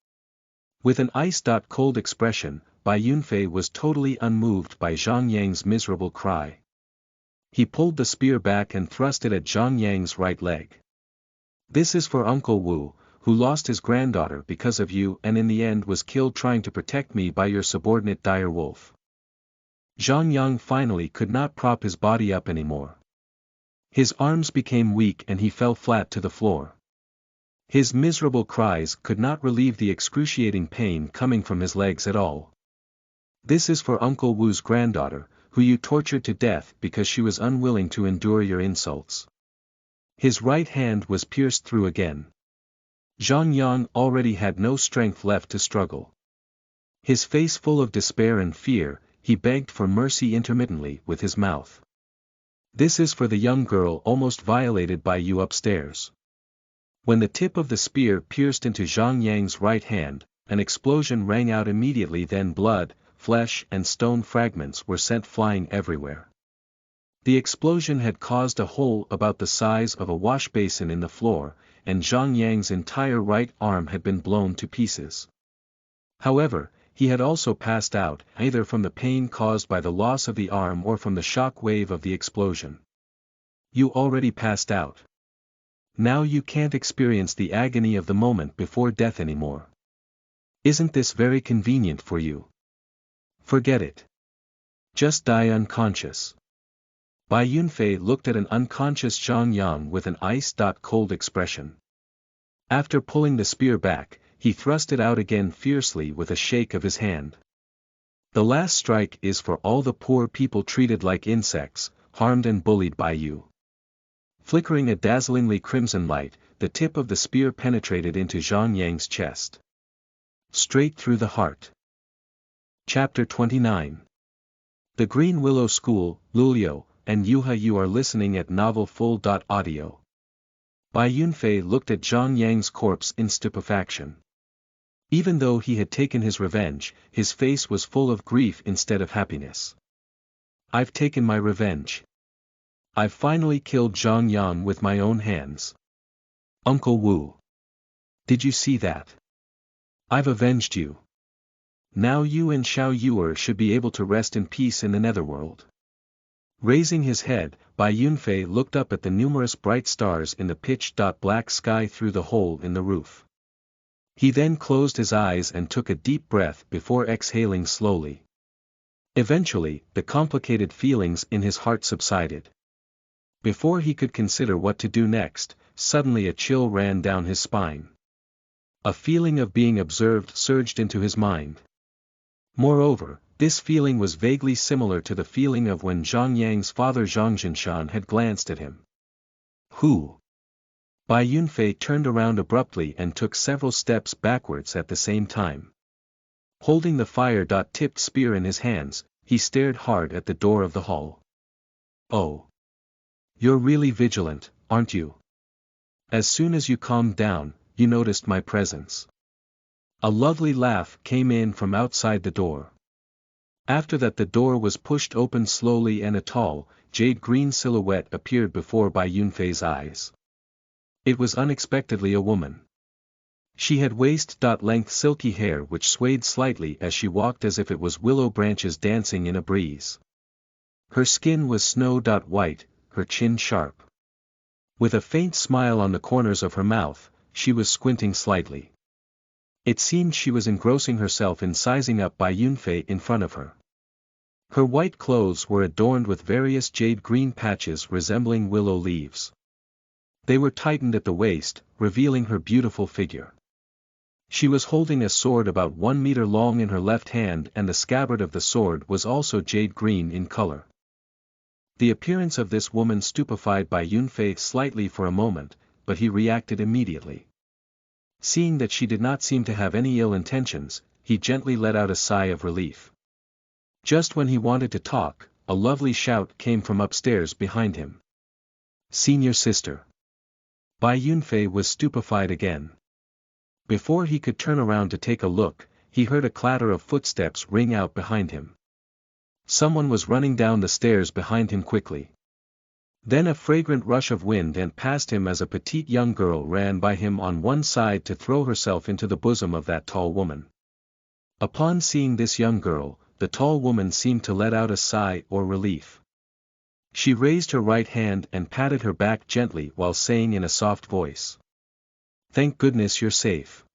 With an ice-cold expression, Bai Yunfei was totally unmoved by Xuanhuan's miserable cry. He pulled the spear back and thrust it at Xuanhuan's right leg. This is for Uncle Wu, who lost his granddaughter because of you and in the end was killed trying to protect me by your subordinate dire wolf. Xuanhuan finally could not prop his body up anymore. His arms became weak and he fell flat to the floor. His miserable cries could not relieve the excruciating pain coming from his legs at all. This is for Uncle Wu's granddaughter, who you tortured to death because she was unwilling to endure your insults. His right hand was pierced through again. Xuanhuan already had no strength left to struggle. His face full of despair and fear, he begged for mercy intermittently with his mouth. This is for the young girl almost violated by you upstairs. When the tip of the spear pierced into Zhang Yang's right hand, an explosion rang out immediately, then blood, flesh and stone fragments were sent flying everywhere. The explosion had caused a hole about the size of a wash basin in the floor, and Zhang Yang's entire right arm had been blown to pieces. However, he had also passed out, either from the pain caused by the loss of the arm or from the shock wave of the explosion. You already passed out. Now you can't experience the agony of the moment before death anymore. Isn't this very convenient for you? Forget it. Just die unconscious. Bai Yunfei looked at an unconscious Zhang Yang with an ice-cold expression. After pulling the spear back, he thrust it out again fiercely with a shake of his hand. The last strike is for all the poor people treated like insects, harmed and bullied by you. Flickering a dazzlingly crimson light, the tip of the spear penetrated into Zhang Yang's chest. Straight through the heart. Chapter 29. The Green Willow School, Lulio, and Yuha. You are listening at novelfull.audio. Bai Yunfei looked at Zhang Yang's corpse in stupefaction. Even though he had taken his revenge, his face was full of grief instead of happiness. I've taken my revenge. I've finally killed Zhang Yang with my own hands. Uncle Wu. Did you see that? I've avenged you. Now you and Xiao Yuer should be able to rest in peace in the netherworld. Raising his head, Bai Yunfei looked up at the numerous bright stars in the pitch-black sky through the hole in the roof. He then closed his eyes and took a deep breath before exhaling slowly. Eventually, the complicated feelings in his heart subsided. Before he could consider what to do next, suddenly a chill ran down his spine. A feeling of being observed surged into his mind. Moreover, this feeling was vaguely similar to the feeling of when Zhang Yang's father Zhang Jinshan had glanced at him. Who? Bai Yunfei turned around abruptly and took several steps backwards at the same time. Holding the fire-tipped spear in his hands, he stared hard at the door of the hall. Oh. You're really vigilant, aren't you? As soon as you calmed down, you noticed my presence. A lovely laugh came in from outside the door. After that, the door was pushed open slowly and a tall, jade-green silhouette appeared before Bai Yunfei's eyes. It was unexpectedly a woman. She had waist-length silky hair which swayed slightly as she walked as if it was willow branches dancing in a breeze. Her skin was snow-white, her chin sharp. With a faint smile on the corners of her mouth, she was squinting slightly. It seemed she was engrossing herself in sizing up Bai Yunfei in front of her. Her white clothes were adorned with various jade-green patches resembling willow leaves. They were tightened at the waist, revealing her beautiful figure. She was holding a sword about 1 meter long in her left hand, and the scabbard of the sword was also jade-green in color. The appearance of this woman stupefied Bai Yunfei slightly for a moment, but he reacted immediately. Seeing that she did not seem to have any ill intentions, he gently let out a sigh of relief. Just when he wanted to talk, a lovely shout came from upstairs behind him. Senior sister. Bai Yunfei was stupefied again. Before he could turn around to take a look, he heard a clatter of footsteps ring out behind him. Someone was running down the stairs behind him quickly. Then a fragrant rush of wind and past him as a petite young girl ran by him on one side to throw herself into the bosom of that tall woman. Upon seeing this young girl, the tall woman seemed to let out a sigh or relief. She raised her right hand and patted her back gently while saying in a soft voice. Thank goodness you're safe.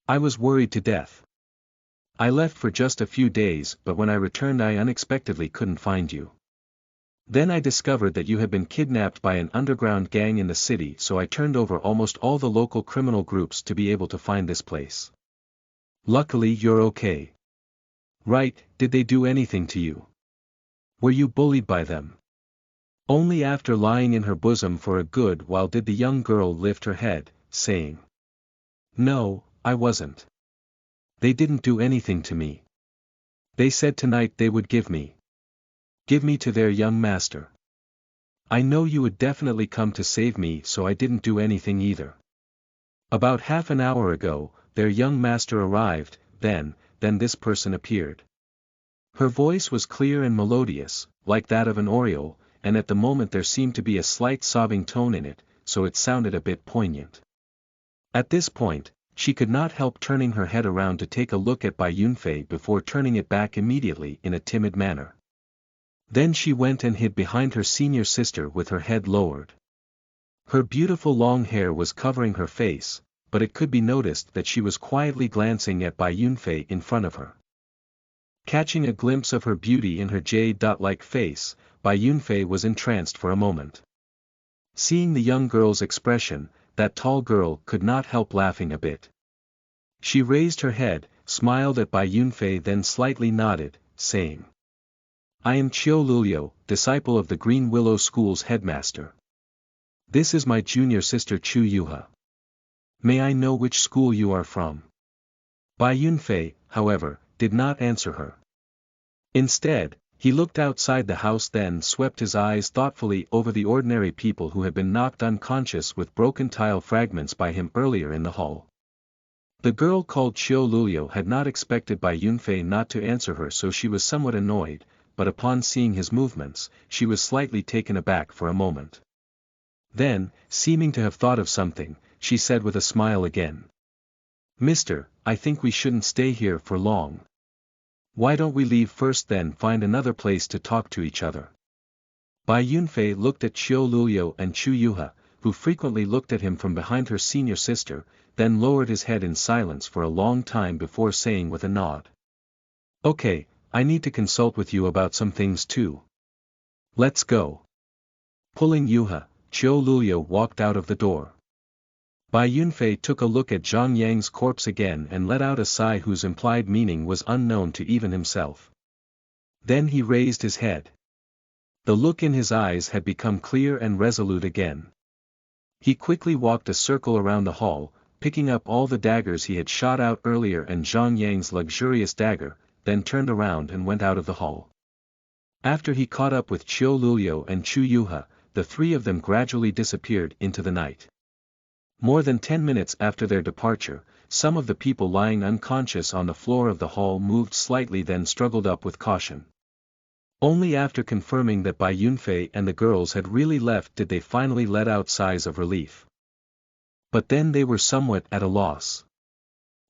I was worried to death. I left for just a few days, but when I returned I unexpectedly couldn't find you. Then I discovered that you had been kidnapped by an underground gang in the city, so I turned over almost all the local criminal groups to be able to find this place. Luckily you're okay. Right, did they do anything to you? Were you bullied by them? Only after lying in her bosom for a good while did the young girl lift her head, saying. No, I wasn't. They didn't do anything to me. They said tonight they would give me to their young master. I know you would definitely come to save me, so I didn't do anything either. About half an hour ago, their young master arrived, then this person appeared. Her voice was clear and melodious, like that of an oriole, and at the moment there seemed to be a slight sobbing tone in it, so it sounded a bit poignant. At this point, she could not help turning her head around to take a look at Bai Yunfei before turning it back immediately in a timid manner. Then she went and hid behind her senior sister with her head lowered. Her beautiful long hair was covering her face, but it could be noticed that she was quietly glancing at Bai Yunfei in front of her. Catching a glimpse of her beauty in her jade-like face, Bai Yunfei was entranced for a moment. Seeing the young girl's expression, that tall girl could not help laughing a bit. She raised her head, smiled at Bai Yunfei, then slightly nodded, saying, "I am Qiu Lulio, disciple of the Green Willow School's headmaster. This is my junior sister Chu Yuha. May I know which school you are from?" Bai Yunfei, however, did not answer her. Instead, he looked outside the house, then swept his eyes thoughtfully over the ordinary people who had been knocked unconscious with broken tile fragments by him earlier in the hall. The girl called Qiu Lulio had not expected Bai Yunfei not to answer her, so she was somewhat annoyed, but upon seeing his movements, she was slightly taken aback for a moment. Then, seeming to have thought of something, she said with a smile again, "Mister, I think we shouldn't stay here for long. Why don't we leave first, then find another place to talk to each other?" Bai Yunfei looked at Qiu Lulio and Chu Yuha, who frequently looked at him from behind her senior sister, then lowered his head in silence for a long time before saying with a nod, "Okay, I need to consult with you about some things too. Let's go." Pulling Yuha, Qiu Lulio walked out of the door. Bai Yunfei took a look at Zhang Yang's corpse again and let out a sigh whose implied meaning was unknown to even himself. Then he raised his head. The look in his eyes had become clear and resolute again. He quickly walked a circle around the hall, picking up all the daggers he had shot out earlier and Zhang Yang's luxurious dagger, then turned around and went out of the hall. After he caught up with Qiu Lulio and Chu Yuha, the three of them gradually disappeared into the night. More than 10 minutes after their departure, some of the people lying unconscious on the floor of the hall moved slightly, then struggled up with caution. Only after confirming that Bai Yunfei and the girls had really left did they finally let out sighs of relief. But then they were somewhat at a loss.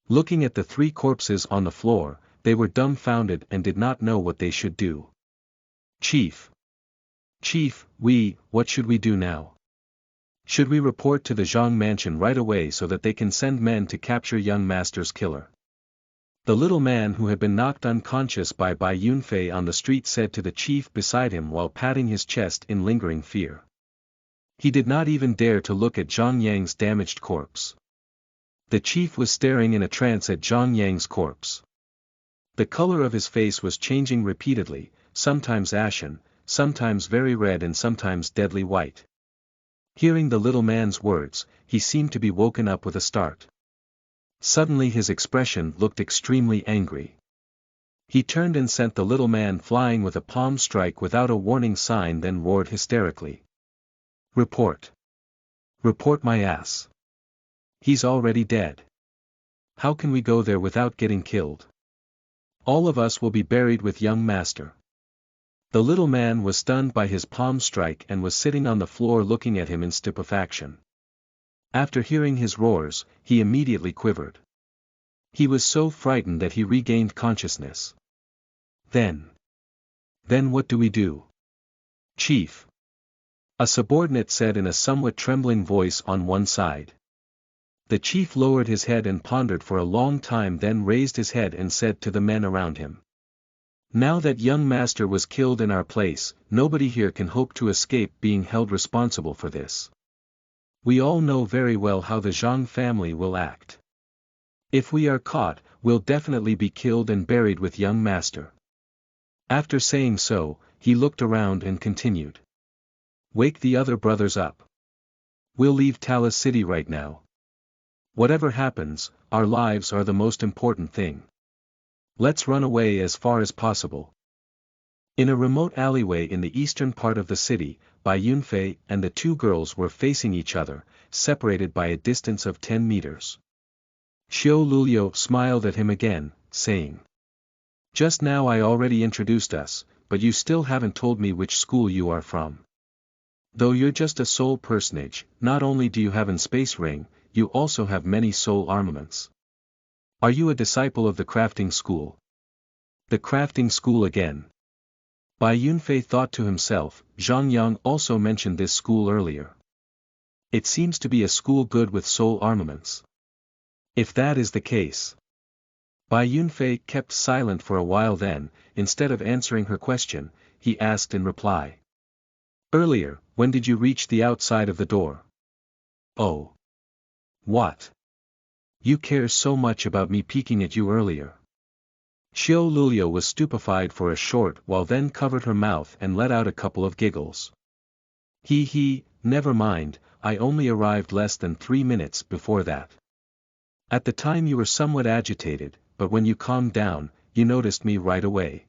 Looking at the three corpses on the floor, they were dumbfounded and did not know what they should do. Chief, what should we do now? Should we report to the Zhang mansion right away so that they can send men to capture young master's killer?" The little man who had been knocked unconscious by Bai Yunfei on the street said to the chief beside him while patting his chest in lingering fear. He did not even dare to look at Zhang Yang's damaged corpse. The chief was staring in a trance at Zhang Yang's corpse. The color of his face was changing repeatedly, sometimes ashen, sometimes very red and sometimes deadly white. Hearing the little man's words, he seemed to be woken up with a start. Suddenly his expression looked extremely angry. He turned and sent the little man flying with a palm strike without a warning sign, then roared hysterically, "Report! Report my ass! He's already dead. How can we go there without getting killed? All of us will be buried with young master." The little man was stunned by his palm strike and was sitting on the floor looking at him in stupefaction. After hearing his roars, he immediately quivered. He was so frightened that he regained consciousness. Then what do we do?" "Chief," a subordinate said in a somewhat trembling voice on one side. The chief lowered his head and pondered for a long time, then raised his head and said to the men around him, "Now that young master was killed in our place, nobody here can hope to escape being held responsible for this. We all know very well how the Zhang family will act. If we are caught, we'll definitely be killed and buried with young master." After saying so, he looked around and continued, "Wake the other brothers up. We'll leave Talis City right now. Whatever happens, our lives are the most important thing. Let's run away as far as possible." In a remote alleyway in the eastern part of the city, Bai Yunfei and the two girls were facing each other, separated by a distance of 10 meters. Xiao Lulio smiled at him again, saying, "Just now I already introduced us, but you still haven't told me which school you are from. Though you're just a soul personage, not only do you have an space ring, you also have many soul armaments. Are you a disciple of the crafting school?" The crafting school again. Bai Yunfei thought to himself, Zhang Yang also mentioned this school earlier. It seems to be a school good with soul armaments. If that is the case. Bai Yunfei kept silent for a while, then, instead of answering her question, he asked in reply. "Earlier, when did you reach the outside of the door?" "Oh. What? You care so much about me peeking at you earlier?" Xiao Lulio was stupefied for a short while, then covered her mouth and let out a couple of giggles. He, never mind, I only arrived less than 3 minutes before that. At the time you were somewhat agitated, but when you calmed down, you noticed me right away.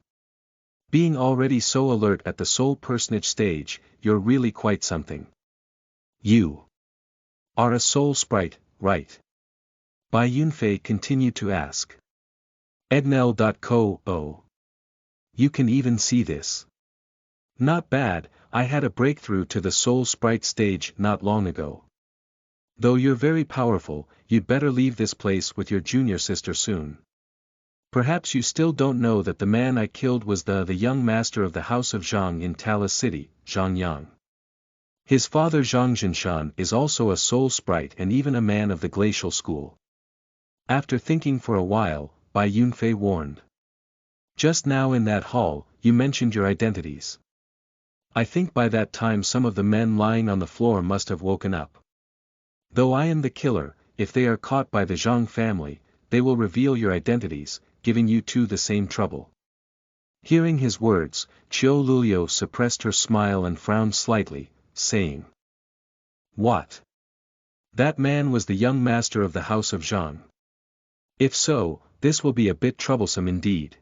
Being already so alert at the soul personage stage, you're really quite something. You are a soul sprite, right?" Bai Yunfei continued to ask. Ednel.co. You can even see this. Not bad, I had a breakthrough to the soul sprite stage not long ago. Though you're very powerful, you'd better leave this place with your junior sister soon. Perhaps you still don't know that the man I killed was the young master of the House of Zhang in Talis City, Zhang Yang. His father Zhang Jinshan is also a soul sprite and even a man of the glacial school. After thinking for a while, Bai Yunfei warned. Just now in that hall, you mentioned your identities. I think by that time some of the men lying on the floor must have woken up. Though I am the killer, if they are caught by the Zhang family, they will reveal your identities, giving you two the same trouble. Hearing his words, Xiao Lulio suppressed her smile and frowned slightly, saying. What? That man was the young master of the House of Zhang. If so, this will be a bit troublesome indeed.